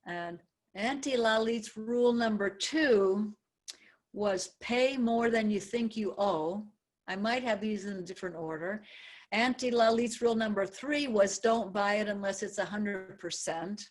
B: And Auntie Lalit's rule number 2 was pay more than you think you owe. I might have these in a different order. Auntie Lalit's rule number 3 was don't buy it unless it's 100%.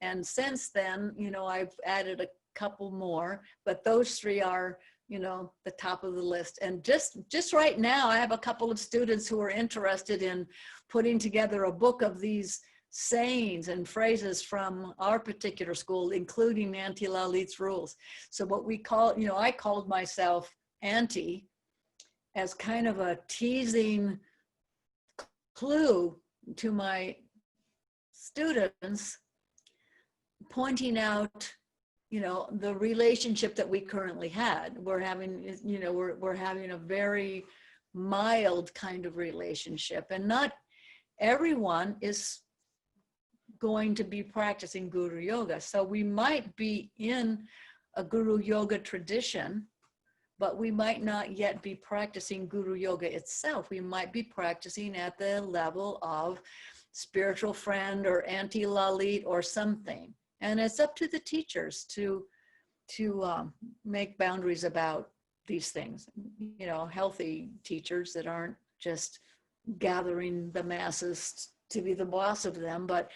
B: And since then, you know, I've added a couple more, but those 3 are, you know, the top of the list. And just right now, I have a couple of students who are interested in putting together a book of these sayings and phrases from our particular school, including Auntie Lalit's rules. So what we call, you know, I called myself Auntie as kind of a teasing clue to my students, pointing out, you know, the relationship that we currently had. We're having, you know, we're having a very mild kind of relationship, and not everyone is going to be practicing Guru Yoga. So we might be in a Guru Yoga tradition, but we might not yet be practicing Guru Yoga itself. We might be practicing at the level of spiritual friend or Auntie Lalit or something. And it's up to the teachers to make boundaries about these things. You know, healthy teachers that aren't just gathering the masses to be the boss of them, but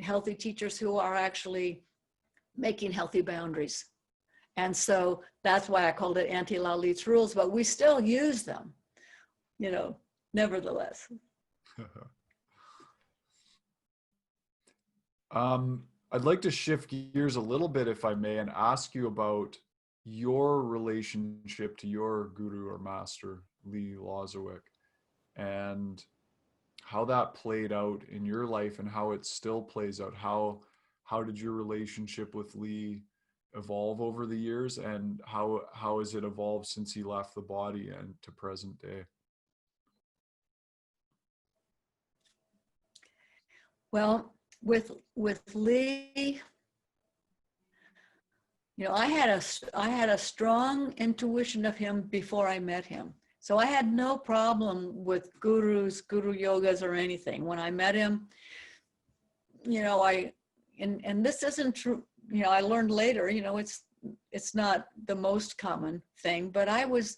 B: healthy teachers who are actually making healthy boundaries. And so that's why I called it Auntie Lalit's rules, but we still use them, you know, nevertheless.
A: I'd like to shift gears a little bit, if I may, and ask you about your relationship to your guru or master, Lee Lozowick. And how that played out in your life and how it still plays out. How did your relationship with Lee evolve over the years, and how has it evolved since he left the body and to present day?
B: Well, with Lee, you know, I had a strong intuition of him before I met him. So I had no problem with gurus, guru yogas, or anything. When I met him, you know, and this isn't true, you know, I learned later, you know, it's not the most common thing, but I was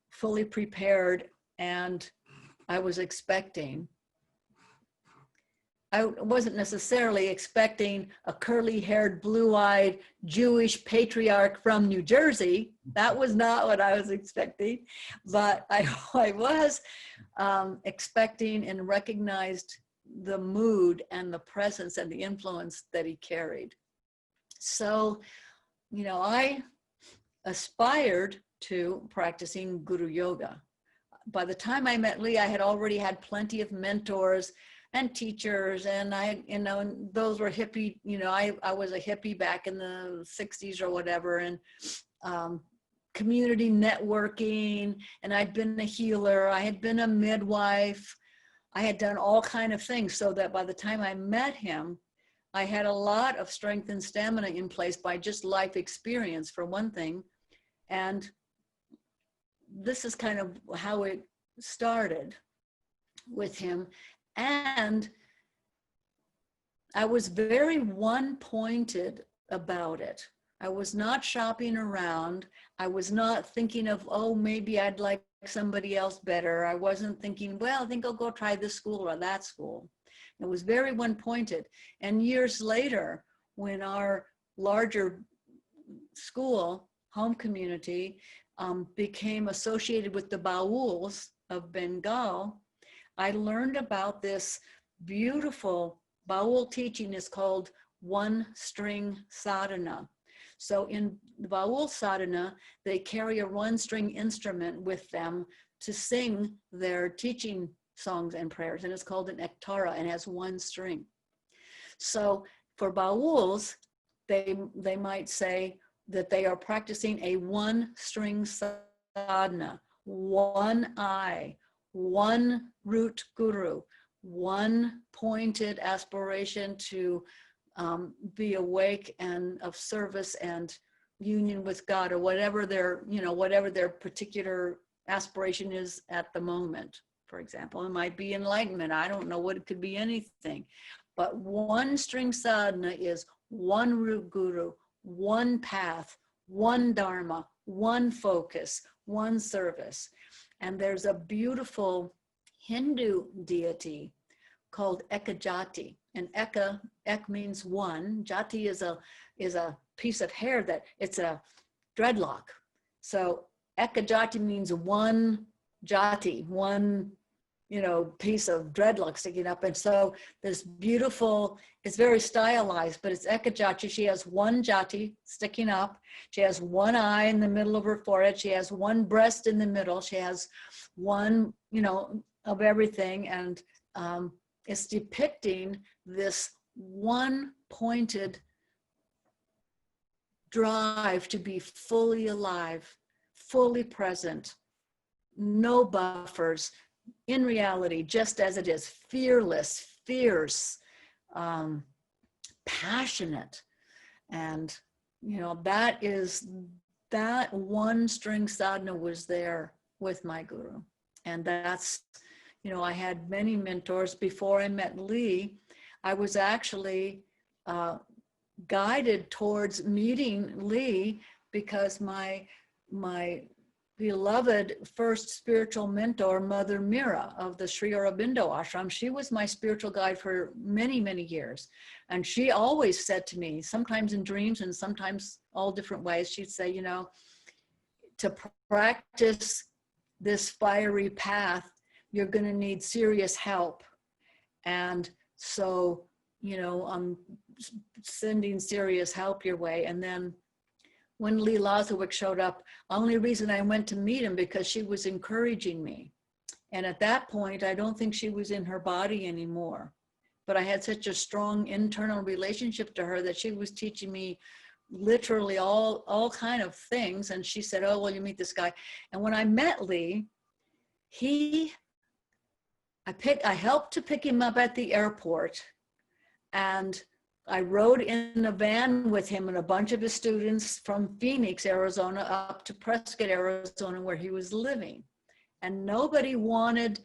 B: fully prepared, and I was expecting. I wasn't necessarily expecting a curly-haired, blue-eyed Jewish patriarch from New Jersey. That was not what I was expecting, but I was expecting and recognized the mood and the presence and the influence that he carried. So, you know, I aspired to practicing Guru Yoga. By the time I met Lee, I had already had plenty of mentors and teachers, and I, you know, and those were hippie, you know, I was a hippie back in the 60s or whatever, and community networking, and I'd been a healer, I had been a midwife, I had done all kind of things, so that by the time I met him, I had a lot of strength and stamina in place by just life experience, for one thing. And this is kind of how it started with him. And I was very one-pointed about it. I was not shopping around. I was not thinking of, oh, maybe I'd like somebody else better. I wasn't thinking, well, I think I'll go try this school or that school. It was very one-pointed. And years later, when our larger school, home community, became associated with the Bauls of Bengal, I learned about this beautiful Baul teaching is called one-string sadhana. So in the Baul sadhana, they carry a one-string instrument with them to sing their teaching songs and prayers, and it's called an ektara and has one string. So for Bauls, they might say that they are practicing a one-string sadhana, one eye, one root guru, one pointed aspiration to be awake and of service and union with God, or whatever their, you know, whatever their particular aspiration is at the moment. For example, it might be enlightenment. I don't know what it could be, anything. But one string sadhana is one root guru, one path, one dharma, one focus, one service. And there's a beautiful Hindu deity called Ekajati. And Ek means one. Jati is a piece of hair that it's a dreadlock. So Ekajati means one jati, one, you know, piece of dreadlock sticking up. And so this beautiful, it's very stylized, but it's Ekajati. She has one jati sticking up. She has one eye in the middle of her forehead. She has one breast in the middle. She has one, you know, of everything. And it's depicting this one pointed drive to be fully alive, fully present, no buffers, in reality, just as it is, fearless, fierce, passionate. And, you know, that one string sadhana was there with my guru. And that's, you know, I had many mentors. Before I met Lee, I was actually guided towards meeting Lee because my beloved first spiritual mentor, Mother Mira of the Sri Aurobindo ashram, she was my spiritual guide for many, many years. And she always said to me, sometimes in dreams and sometimes all different ways, she'd say, you know, to practice this fiery path, you're going to need serious help. And so, you know, I'm sending serious help your way. And then when Lee Lozowick showed up, only reason I went to meet him because she was encouraging me. And at that point, I don't think she was in her body anymore. But I had such a strong internal relationship to her that she was teaching me literally all kind of things. And she said, oh, well, you meet this guy. And when I met Lee, I helped to pick him up at the airport, and I rode in a van with him and a bunch of his students from Phoenix, Arizona, up to Prescott, Arizona, where he was living. And nobody wanted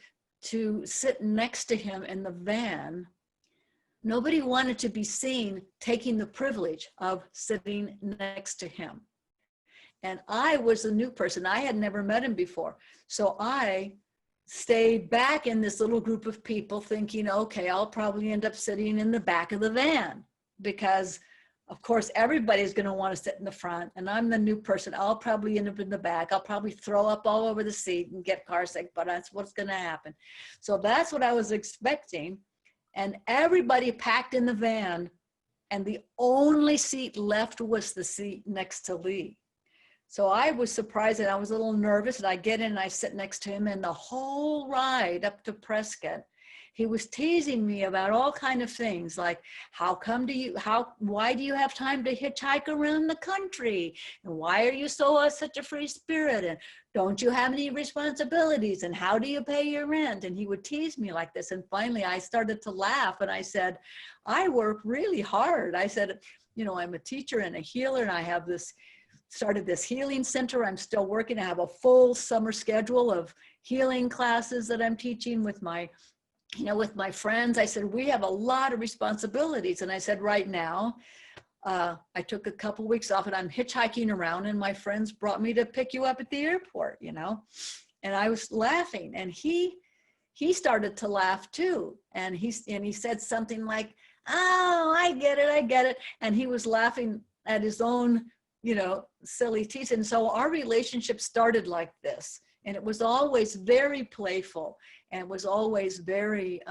B: to sit next to him in the van. Nobody wanted to be seen taking the privilege of sitting next to him. And I was a new person. I had never met him before. So I stayed back in this little group of people thinking, okay, I'll probably end up sitting in the back of the van because, of course, everybody's going to want to sit in the front. And I'm the new person. I'll probably end up in the back. I'll probably throw up all over the seat and get car sick, but that's what's going to happen. So that's what I was expecting. And everybody packed in the van, and the only seat left was the seat next to Lee. So I was surprised, and I was a little nervous, and I get in and I sit next to him, and the whole ride up to Prescott, he was teasing me about all kind of things like, why do you have time to hitchhike around the country? And why are you such a free spirit? And don't you have any responsibilities? And how do you pay your rent? And he would tease me like this. And finally I started to laugh, and I said, I work really hard. I said, you know, I'm a teacher and a healer, and I have started this healing center. I'm still working. I have a full summer schedule of healing classes that I'm teaching with my friends. I said, we have a lot of responsibilities. And I said, right now, I took a couple weeks off and I'm hitchhiking around, and my friends brought me to pick you up at the airport, you know? And I was laughing, and he started to laugh too. And he said something like, oh, I get it. And he was laughing at his own, you know, silly tease. And so our relationship started like this. And it was always very playful, and it was always very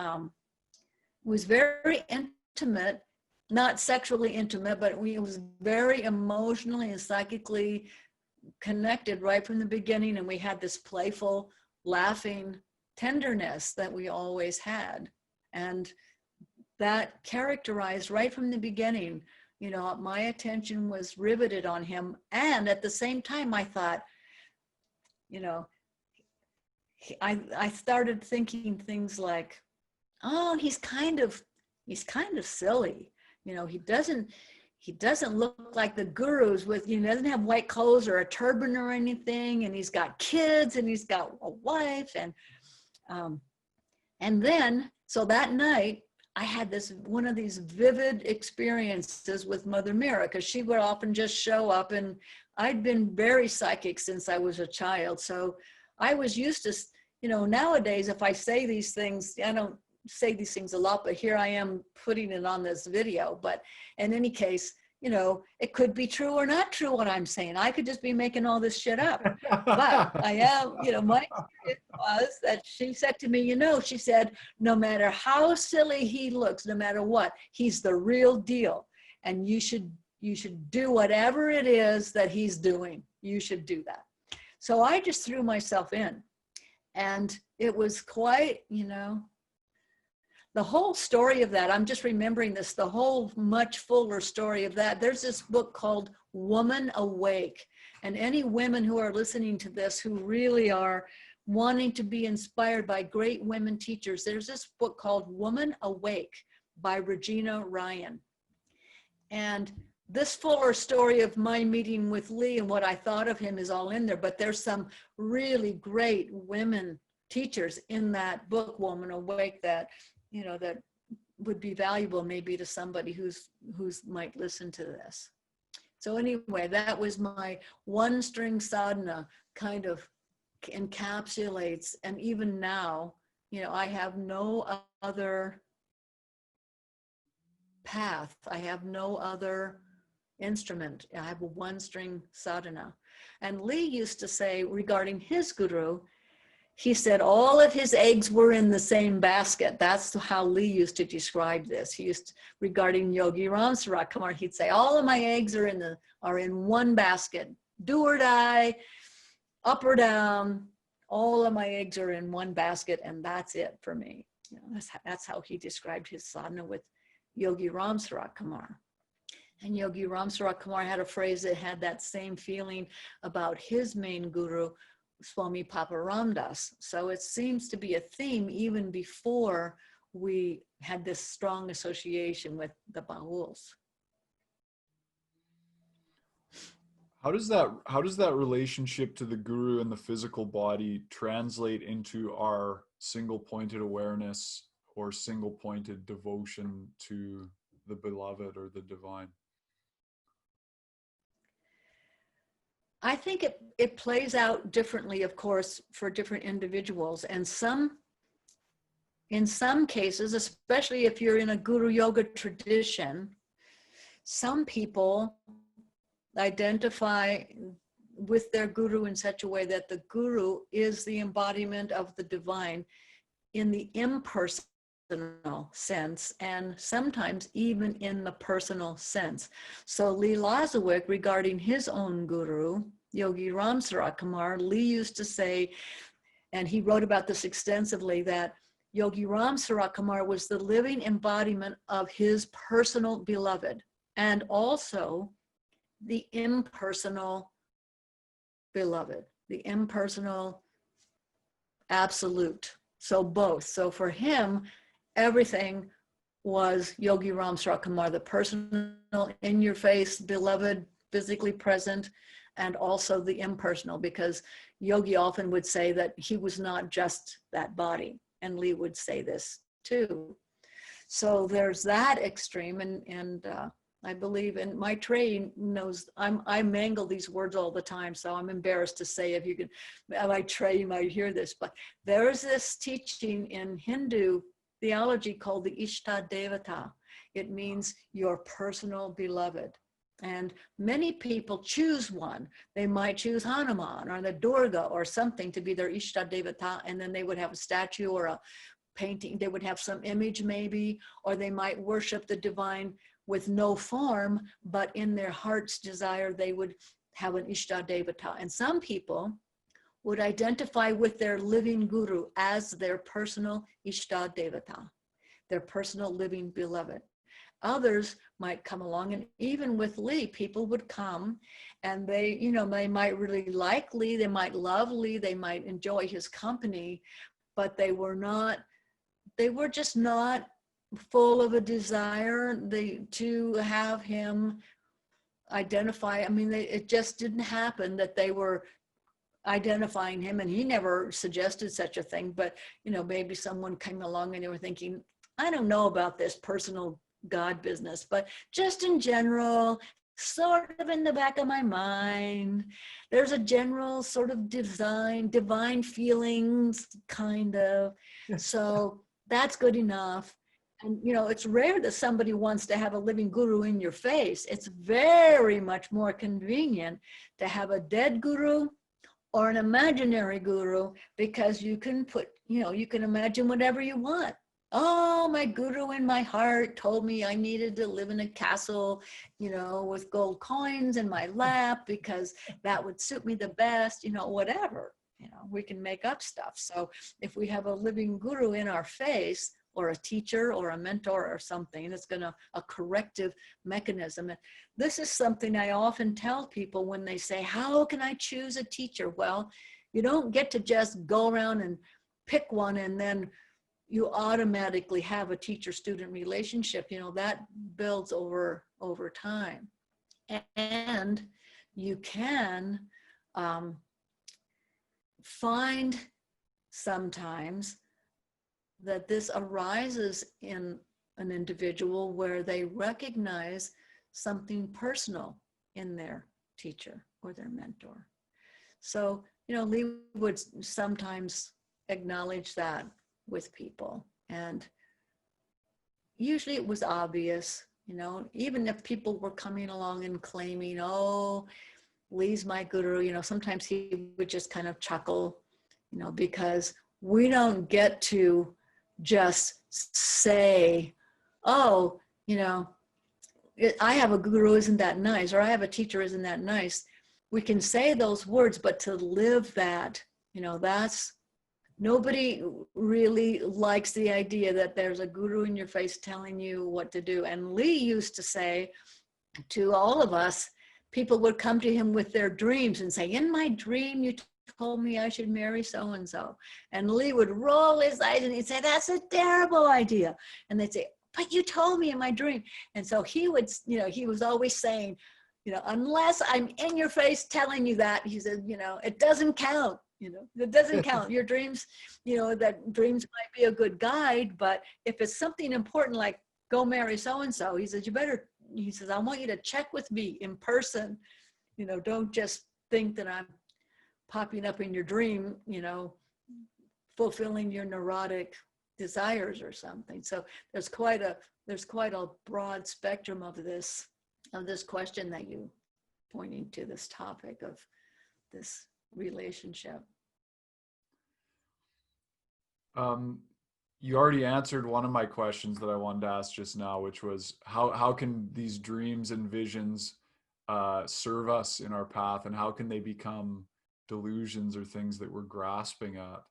B: intimate, not sexually intimate, but it was very emotionally and psychically connected right from the beginning. And we had this playful, laughing tenderness that we always had. And that characterized right from the beginning, you know, my attention was riveted on him. And at the same time, I thought, you know, I started thinking things like, oh, he's kind of silly. You know, he doesn't look like the gurus with, you know, doesn't have white clothes or a turban or anything. And he's got kids and he's got a wife. And then, so that night I had one of these vivid experiences with Mother Mira, because she would often just show up, and I'd been very psychic since I was a child. So I was used to, you know, nowadays, if I say these things, I don't say these things a lot, but here I am putting it on this video. But in any case, you know, it could be true or not true what I'm saying. I could just be making all this shit up. But I am, you know, my experience was that she said to me, you know, she said, no matter how silly he looks, no matter what, he's the real deal. And you should do whatever it is that he's doing. You should do that. So I just threw myself in. And it was quite, you know, the whole story of that, I'm just remembering this, the whole much fuller story of that. There's this book called Woman Awake. And any women who are listening to this who really are wanting to be inspired by great women teachers, there's this book called Woman Awake by Regina Ryan. And this fuller story of my meeting with Lee and what I thought of him is all in there, but there's some really great women teachers in that book, Woman Awake, that, you know, that would be valuable maybe to somebody who's might listen to this. So anyway, that was my one string sadhana, kind of encapsulates, and even now, you know, I have no other path. I have no other instrument. I have a one string sadhana. And Lee used to say regarding his guru, he said all of his eggs were in the same basket. That's how Lee used to describe this. He used to, regarding Yogi Ram Sarakumar, he'd say all of my eggs are in one basket. Do or die, up or down, all of my eggs are in one basket and that's it for me. You know, that's how he described his sadhana with Yogi Ram Sarat Kumar. And Yogi Ram Sarat Kumar had a phrase that had that same feeling about his main guru, Swami Papa Ramdas. So it seems to be a theme even before we had this strong association with the Bauls.
A: How does that relationship to the guru and the physical body translate into our single-pointed awareness or single-pointed devotion to the beloved or the divine?
B: I think it plays out differently, of course, for different individuals. And in some cases, especially if you're in a guru yoga tradition, some people identify with their guru in such a way that the guru is the embodiment of the divine in the impersonal sense, and sometimes even in the personal sense. So Lee Lozowick, regarding his own guru, Yogi Ram Sarat Kumar, Lee used to say, and he wrote about this extensively, that Yogi Ram Sarat Kumar was the living embodiment of his personal beloved, and also the impersonal beloved, the impersonal absolute. So both. So for him, everything was Yogi Ram Sarat Kumar, the personal, in your face, beloved, physically present, and also the impersonal, because Yogi often would say that he was not just that body, and Lee would say this too. So there's that extreme, and I believe, and my trade knows, I mangle these words all the time, so I'm embarrassed to say, if you could, my trade, you might hear this, but there is this teaching in Hindu theology called the Ishta Devata. It means your personal beloved. And many people choose one. They might choose Hanuman or the Durga or something to be their Ishta Devata, and then they would have a statue or a painting. They would have some image maybe, or they might worship the divine with no form, but in their heart's desire, they would have an Ishta Devata. And some people would identify with their living guru as their personal Ishta Devata, their personal living beloved. Others might come along, and even with Lee, people would come and they, you know, they might really like Lee, they might love Lee, they might enjoy his company, but they were just not full of a desire to have him identify. I mean, it just didn't happen that they were identifying him, and he never suggested such a thing, but you know, maybe someone came along and they were thinking, I don't know about this personal God business, but just in general, sort of in the back of my mind, there's a general sort of divine feelings, kind of. So that's good enough. And you know, it's rare that somebody wants to have a living guru in your face. It's very much more convenient to have a dead guru or an imaginary guru, because you can put, you know, you can imagine whatever you want. Oh, my guru in my heart told me I needed to live in a castle, you know, with gold coins in my lap because that would suit me the best, you know, whatever. You know, we can make up stuff. So if we have a living guru in our face, or a teacher or a mentor or something, it's a corrective mechanism. And this is something I often tell people when they say, how can I choose a teacher? Well, you don't get to just go around and pick one and then you automatically have a teacher-student relationship. You know, that builds over time. And you can find sometimes that this arises in an individual where they recognize something personal in their teacher or their mentor. So, you know, Lee would sometimes acknowledge that with people. And usually it was obvious, you know, even if people were coming along and claiming, oh, Lee's my guru, you know, sometimes he would just kind of chuckle, you know, because we don't get to just say, oh, you know, I have a guru, isn't that nice? Or I have a teacher, isn't that nice? We can say those words, but to live that That's, nobody really likes the idea that there's a guru in your face telling you what to do. And Lee used to say to all of us, people would come to him with their dreams and say, in my dream, you told me I should marry so-and-so. And Lee would roll his eyes and he'd say, that's a terrible idea. And they'd say, but you told me in my dream. And so he would, he was always saying, unless I'm in your face telling you that, he said, it doesn't count. It doesn't count. Your dreams, that dreams might be a good guide, but if it's something important like go marry so-and-so, he says, he says, I want you to check with me in person. Don't just think that I'm popping up in your dream, fulfilling your neurotic desires or something. So there's quite a broad spectrum of this question that you pointing to, this topic of this relationship.
A: You already answered one of my questions that I wanted to ask just now, which was how can these dreams and visions serve us in our path, and how can they become delusions or things that we're grasping at?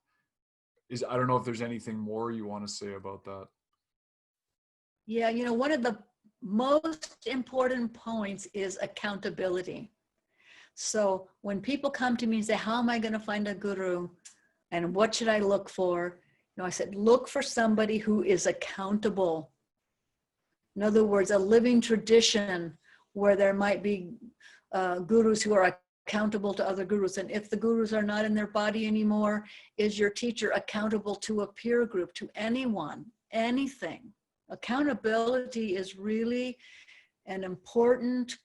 A: I don't know if there's anything more you want to say about that.
B: Yeah, one of the most important points is accountability. So when people come to me and say, how am I going to find a guru and what should I look for? I said, look for somebody who is accountable. In other words, a living tradition where there might be gurus who are accountable to other gurus. And if the gurus are not in their body anymore, is your teacher accountable to a peer group, to anyone, anything? Accountability is really an important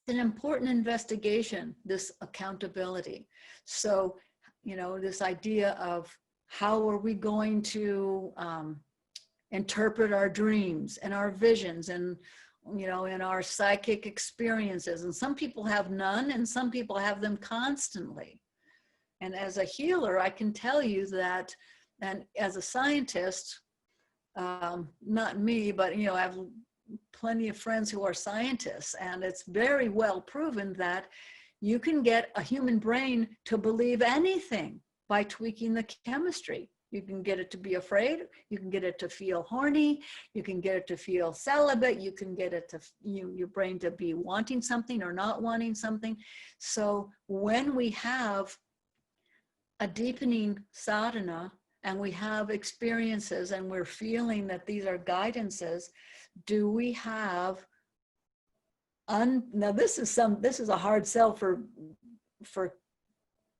B: investigation, this accountability. So, this idea of how are we going to interpret our dreams and our visions and, in our psychic experiences. And some people have none and some people have them constantly. And as a healer, I can tell you that, and as a scientist, not me, but, I have plenty of friends who are scientists, and it's very well proven that you can get a human brain to believe anything by tweaking the chemistry. You can get it to be afraid, you can get it to feel horny, you can get it to feel celibate, you can get it to your brain to be wanting something or not wanting something. So when we have a deepening sadhana and we have experiences and we're feeling that these are guidances, do we have now this is a hard sell for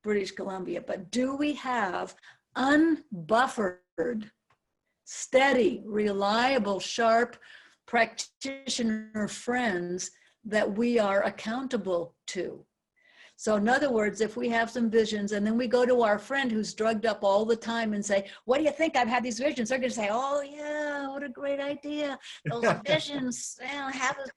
B: British Columbia, but do we have unbuffered, steady, reliable, sharp practitioner friends that we are accountable to? So in other words, if we have some visions and then we go to our friend who's drugged up all the time and say, what do you think? I've had these visions. They're going to say, oh yeah, what a great idea. Those visions, have a,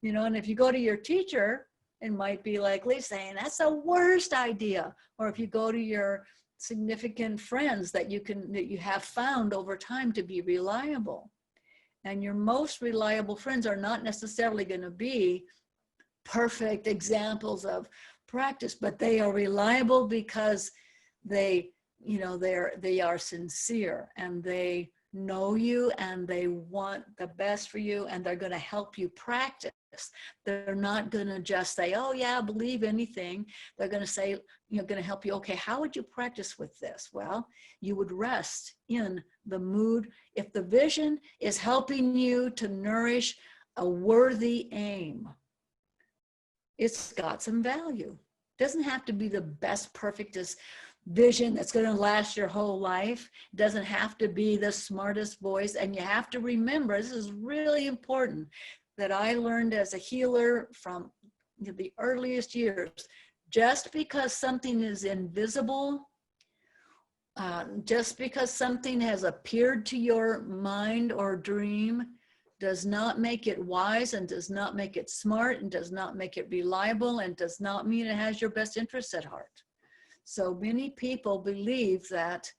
B: and if you go to your teacher, it might be like Lee saying, that's the worst idea. Or if you go to your significant friends that you have found over time to be reliable. And your most reliable friends are not necessarily going to be perfect examples of practice, but they are reliable because they are sincere and they know you and they want the best for you and they're going to help you practice. They're not going to just say, oh yeah, believe anything. They're going to say, going to help you. Okay, how would you practice with this? Well, you would rest in the mood. If the vision is helping you to nourish a worthy aim, it's got some value. It doesn't have to be the best, perfectest vision that's going to last your whole life. It doesn't have to be the smartest voice. And you have to remember, this is really important, that I learned as a healer from the earliest years. Just because something is invisible, just because something has appeared to your mind or dream, does not make it wise and does not make it smart and does not make it reliable and does not mean it has your best interests at heart. So many people believe that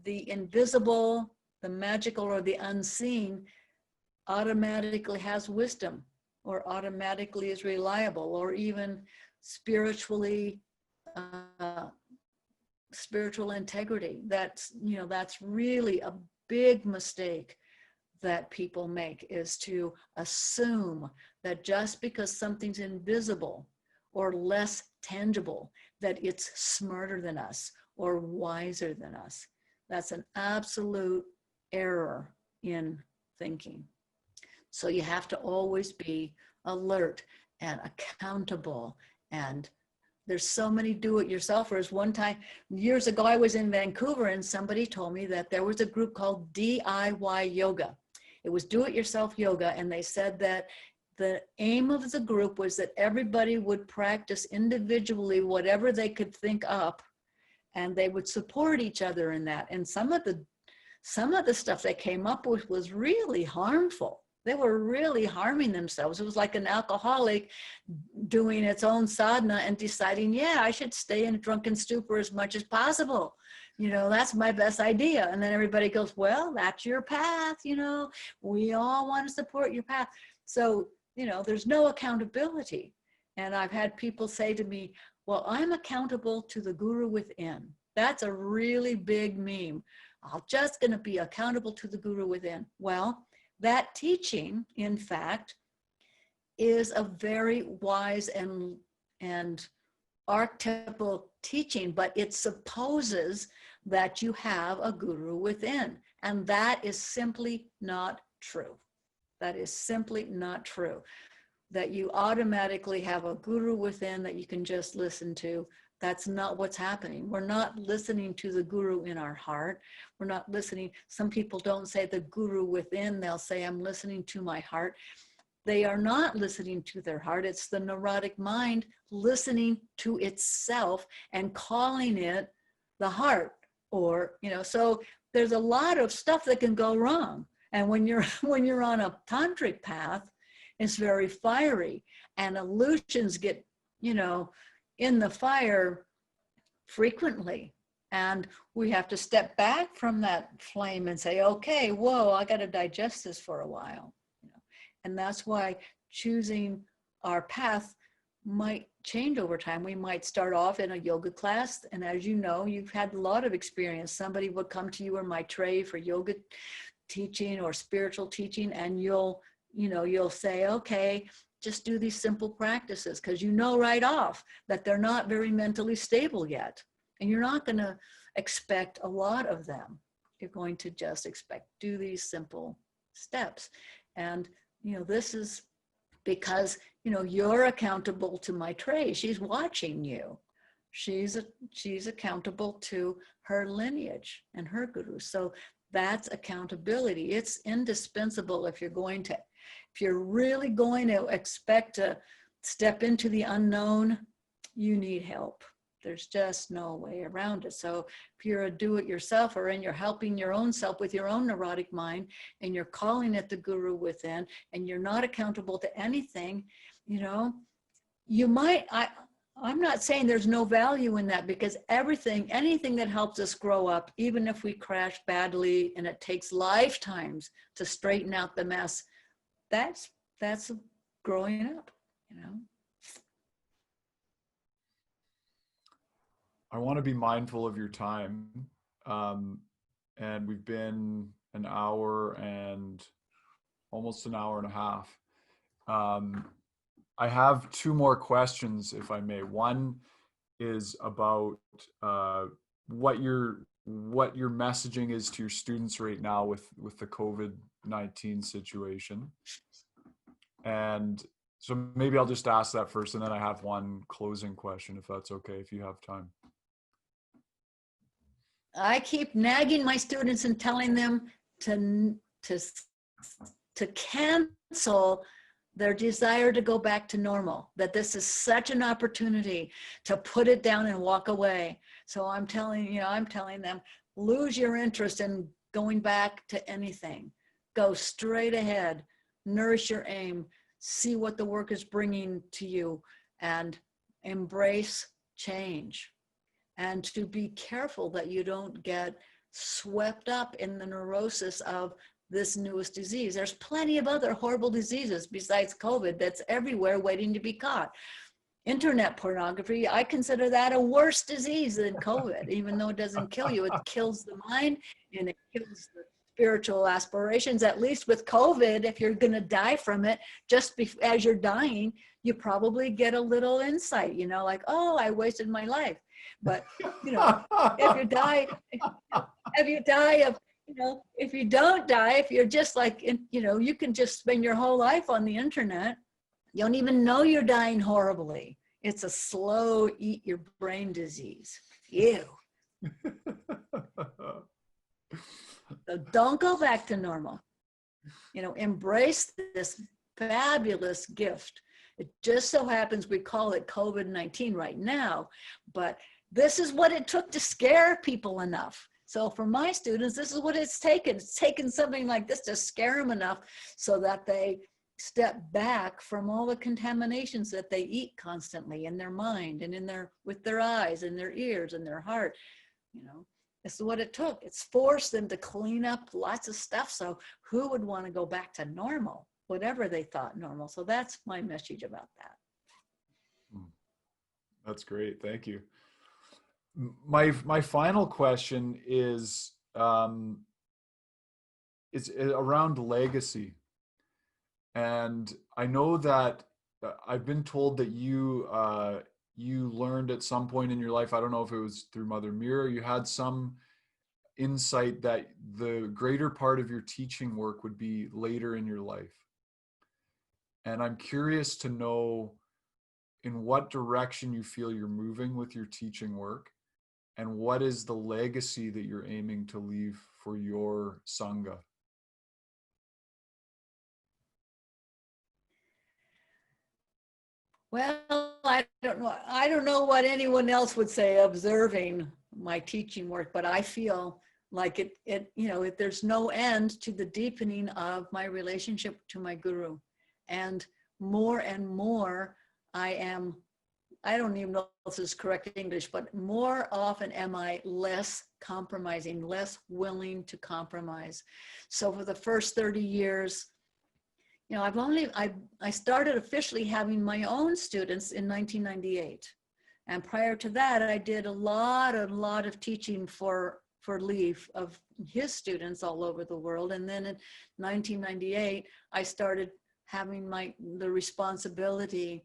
B: the invisible, the magical, or the unseen automatically has wisdom or automatically is reliable or even spiritually spiritual integrity. That's, that's really a big mistake that people make, is to assume that just because something's invisible or less tangible, that it's smarter than us or wiser than us. That's an absolute error in thinking. So you have to always be alert and accountable. And there's so many do-it-yourselfers. One time, years ago, I was in Vancouver and somebody told me that there was a group called DIY yoga. It was do-it-yourself yoga, and they said that the aim of the group was that everybody would practice individually whatever they could think up, and they would support each other in that. And some of the stuff they came up with was really harmful. They were really harming themselves. It was like an alcoholic doing its own sadhana and deciding, yeah, I should stay in drunken stupor as much as possible. That's my best idea. And then everybody goes, well, that's your path. We all want to support your path. So, there's no accountability. And I've had people say to me, well, I'm accountable to the guru within. That's a really big meme. I'm just going to be accountable to the guru within. Well, that teaching, in fact, is a very wise and archetypal teaching, but it supposes that you have a guru within. And that is simply not true. That is simply not true. That you automatically have a guru within that you can just listen to. That's not what's happening. We're not listening to the guru in our heart. We're not listening. Some people don't say the guru within. They'll say, I'm listening to my heart. They are not listening to their heart. It's the neurotic mind listening to itself and calling it the heart. Or, so there's a lot of stuff that can go wrong. And when you're on a tantric path, it's very fiery, and illusions get, in the fire frequently. And we have to step back from that flame and say, okay, whoa, I got to digest this for a while. And that's why choosing our path might change over time. We might start off in a yoga class. And as you know, you've had a lot of experience. Somebody would come to you or Maitreya for yoga teaching or spiritual teaching, and you'll say, okay, just do these simple practices, because right off that they're not very mentally stable yet. And you're not going to expect a lot of them. You're going to just do these simple steps. And, this is because, you're accountable to Maitreya. She's watching you. She's accountable to her lineage and her guru. So that's accountability. It's indispensable if you're really going to expect to step into the unknown. You need help. There's just no way around it. So if you're a do-it-yourselfer and you're helping your own self with your own neurotic mind, and you're calling it the guru within, and you're not accountable to anything, you might, I'm not saying there's no value in that, because anything that helps us grow up, even if we crash badly and it takes lifetimes to straighten out the mess, that's growing up,
A: I want to be mindful of your time. And we've been an hour and almost an hour and a half. I have two more questions, if I may. One is about what your messaging is to your students right now with the COVID-19 situation. And so maybe I'll just ask that first, and then I have one closing question, if that's okay, if you have time.
B: I keep nagging my students and telling them to cancel their desire to go back to normal, that this is such an opportunity to put it down and walk away. So I'm telling them, lose your interest in going back to anything. Go straight ahead, nourish your aim, see what the work is bringing to you, and embrace change. And to be careful that you don't get swept up in the neurosis of this newest disease. There's plenty of other horrible diseases besides COVID that's everywhere waiting to be caught. internet pornography, I consider that a worse disease than COVID. Even though it doesn't kill you, it kills the mind and it kills the spiritual aspirations. At least with COVID, if you're going to die from it, as you're dying, you probably get a little insight, you know, like, oh, I wasted my life. But, you know, if you die of, you know, if you don't die, if you're just like, you know, you can just spend your whole life on the internet. You don't even know you're dying horribly. It's a slow eat your brain disease. Ew. So don't go back to normal. You know, embrace this fabulous gift. It just so happens we call it COVID-19 right now, but this is what it took to scare people enough. So for my students, this is what it's taken. It's taken something like this to scare them enough so that they step back from all the contaminations that they eat constantly in their mind and with their eyes and their ears and their heart. You know, this is what it took. It's forced them to clean up lots of stuff. So who would want to go back to normal, whatever they thought normal? So that's my message about that.
A: That's great. Thank you. My final question is it's around legacy. And I know that I've been told that you learned at some point in your life, I don't know if it was through Mother Mirror, you had some insight that the greater part of your teaching work would be later in your life. And I'm curious to know in what direction you feel you're moving with your teaching work, and what is the legacy that you're aiming to leave for your Sangha?
B: Well, I don't know what anyone else would say observing my teaching work, but I feel like it you know, there's no end to the deepening of my relationship to my guru. And more I don't even know if this is correct English, but more often am I less compromising, less willing to compromise. So for the first 30 years, you know, I started officially having my own students in 1998. And prior to that, I did a lot of teaching for Leaf of his students all over the world. And then in 1998, I started having the responsibility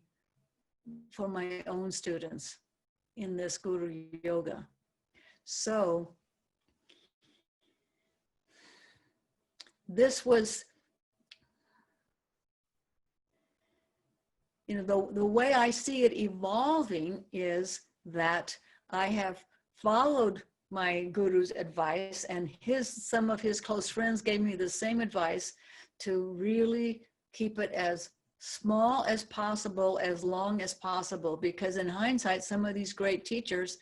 B: for my own students in this Guru Yoga. So this was, you know, the way I see it evolving is that I have followed my guru's advice, and some of his close friends gave me the same advice to really keep it as small as possible, as long as possible, because in hindsight, some of these great teachers,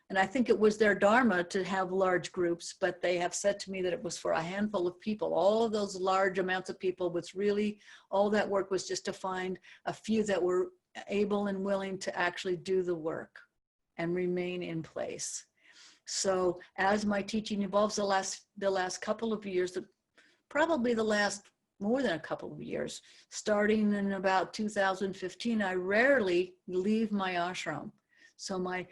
B: and I think it was their dharma to have large groups, but they have said to me that it was for a handful of people. All of those large amounts of people was really, all that work was just to find a few that were able and willing to actually do the work and remain in place. So as my teaching evolves, the last couple of years, probably the last more than a couple of years, starting in about 2015, I rarely leave my ashram. So my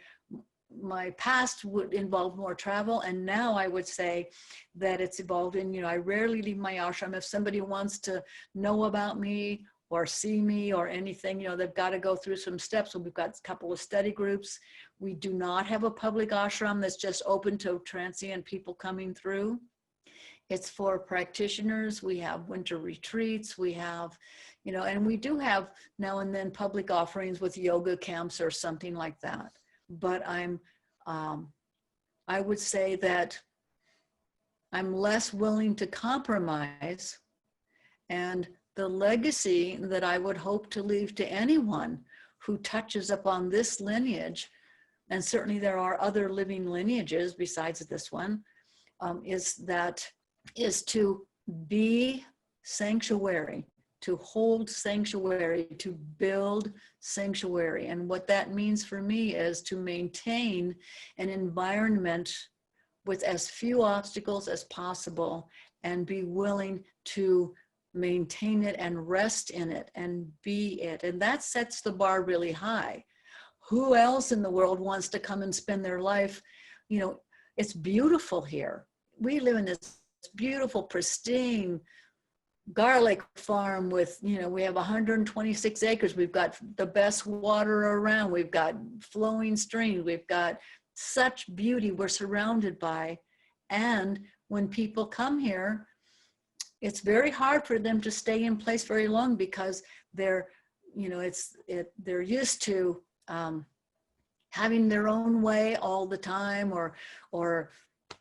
B: past would involve more travel, and now I would say that it's evolved in, you know, I rarely leave my ashram. If somebody wants to know about me or see me or anything, you know, they've got to go through some steps. So we've got a couple of study groups. We do not have a public ashram that's just open to transient people coming through. It's for practitioners. We have winter retreats. We have, you know, and we do have now and then public offerings with yoga camps or something like that. But I would say that I'm less willing to compromise, and the legacy that I would hope to leave to anyone who touches upon this lineage, and certainly there are other living lineages besides this one, is to be sanctuary, to hold sanctuary, to build sanctuary. And what that means for me is to maintain an environment with as few obstacles as possible and be willing to maintain it and rest in it and be it. And that sets the bar really high. who else in the world wants to come and spend their life? You know, it's beautiful here. We live in this beautiful, pristine garlic farm with, you know, we have 126 acres. We've got the best water around. We've got flowing streams. We've got such beauty we're surrounded by. And when people come here, it's very hard for them to stay in place very long because they're, you know, they're used to having their own way all the time, or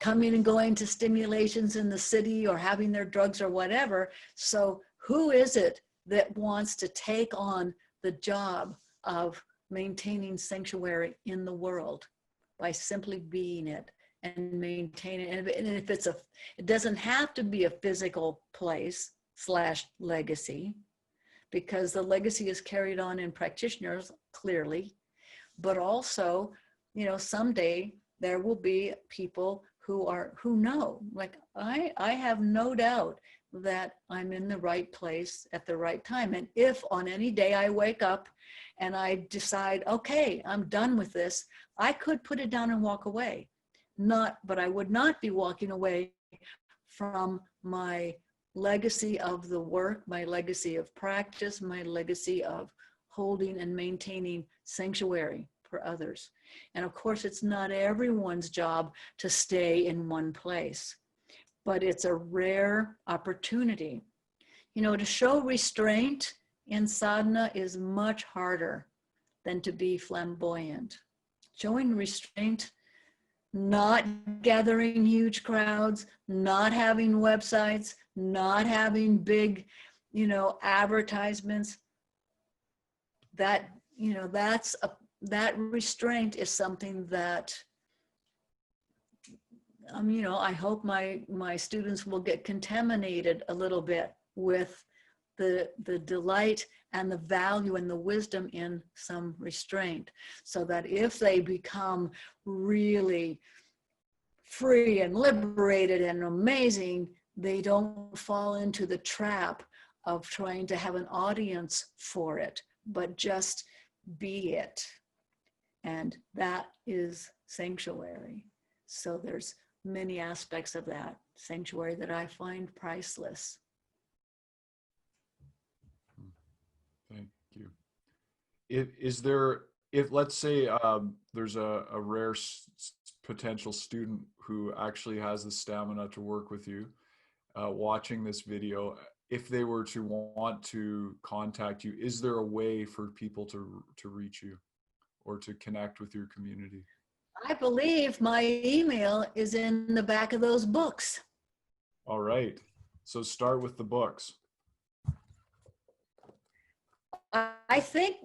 B: coming and going to stimulations in the city, or having their drugs or whatever. So who is it that wants to take on the job of maintaining sanctuary in the world by simply being it and maintaining it? And if it's it doesn't have to be a physical place / legacy, because the legacy is carried on in practitioners clearly, but also, you know, someday there will be people who know, like I have no doubt that I'm in the right place at the right time. And if on any day I wake up and I decide, okay, I'm done with this, I could put it down and walk away. But I would not be walking away from my legacy of the work, my legacy of practice, my legacy of holding and maintaining sanctuary for others. And of course, it's not everyone's job to stay in one place, but it's a rare opportunity. You know, to show restraint in sadhana is much harder than to be flamboyant. Showing restraint, not gathering huge crowds, not having websites, not having big, you know, advertisements, that, you know, that restraint is something that, you know, I hope my students will get contaminated a little bit with the delight and the value and the wisdom in some restraint, so that if they become really free and liberated and amazing, they don't fall into the trap of trying to have an audience for it, but just be it. And that is sanctuary. So there's many aspects of that sanctuary that I find priceless.
A: Thank you. If let's say there's a rare potential student who actually has the stamina to work with you, watching this video, if they were to want to contact you, is there a way for people to reach you or to connect with your community?
B: I believe my email is in the back of those books.
A: All right. So start with the books.
B: I think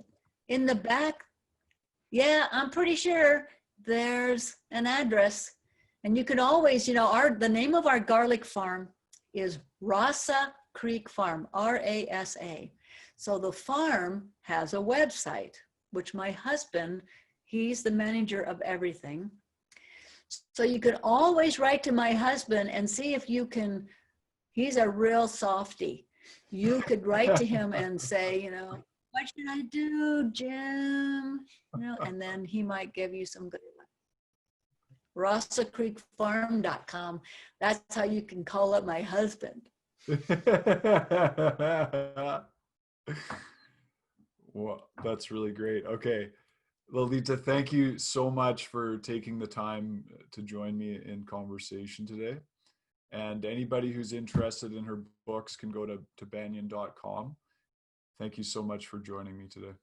B: in the back, yeah, I'm pretty sure there's an address. And you can always, you know, the name of our garlic farm is Rasa Creek Farm, RASA. So the farm has a website, which my husband, he's the manager of everything. So you could always write to my husband and see if you can, he's a real softie. You could write to him and say, you know, what should I do, Jim? You know, and then he might give you some good advice. RasaCreekFarm.com. That's how you can call up my husband.
A: Well, that's really great. Okay. Lalitha, thank you so much for taking the time to join me in conversation today. And anybody who's interested in her books can go to banyen.com. Thank you so much for joining me today.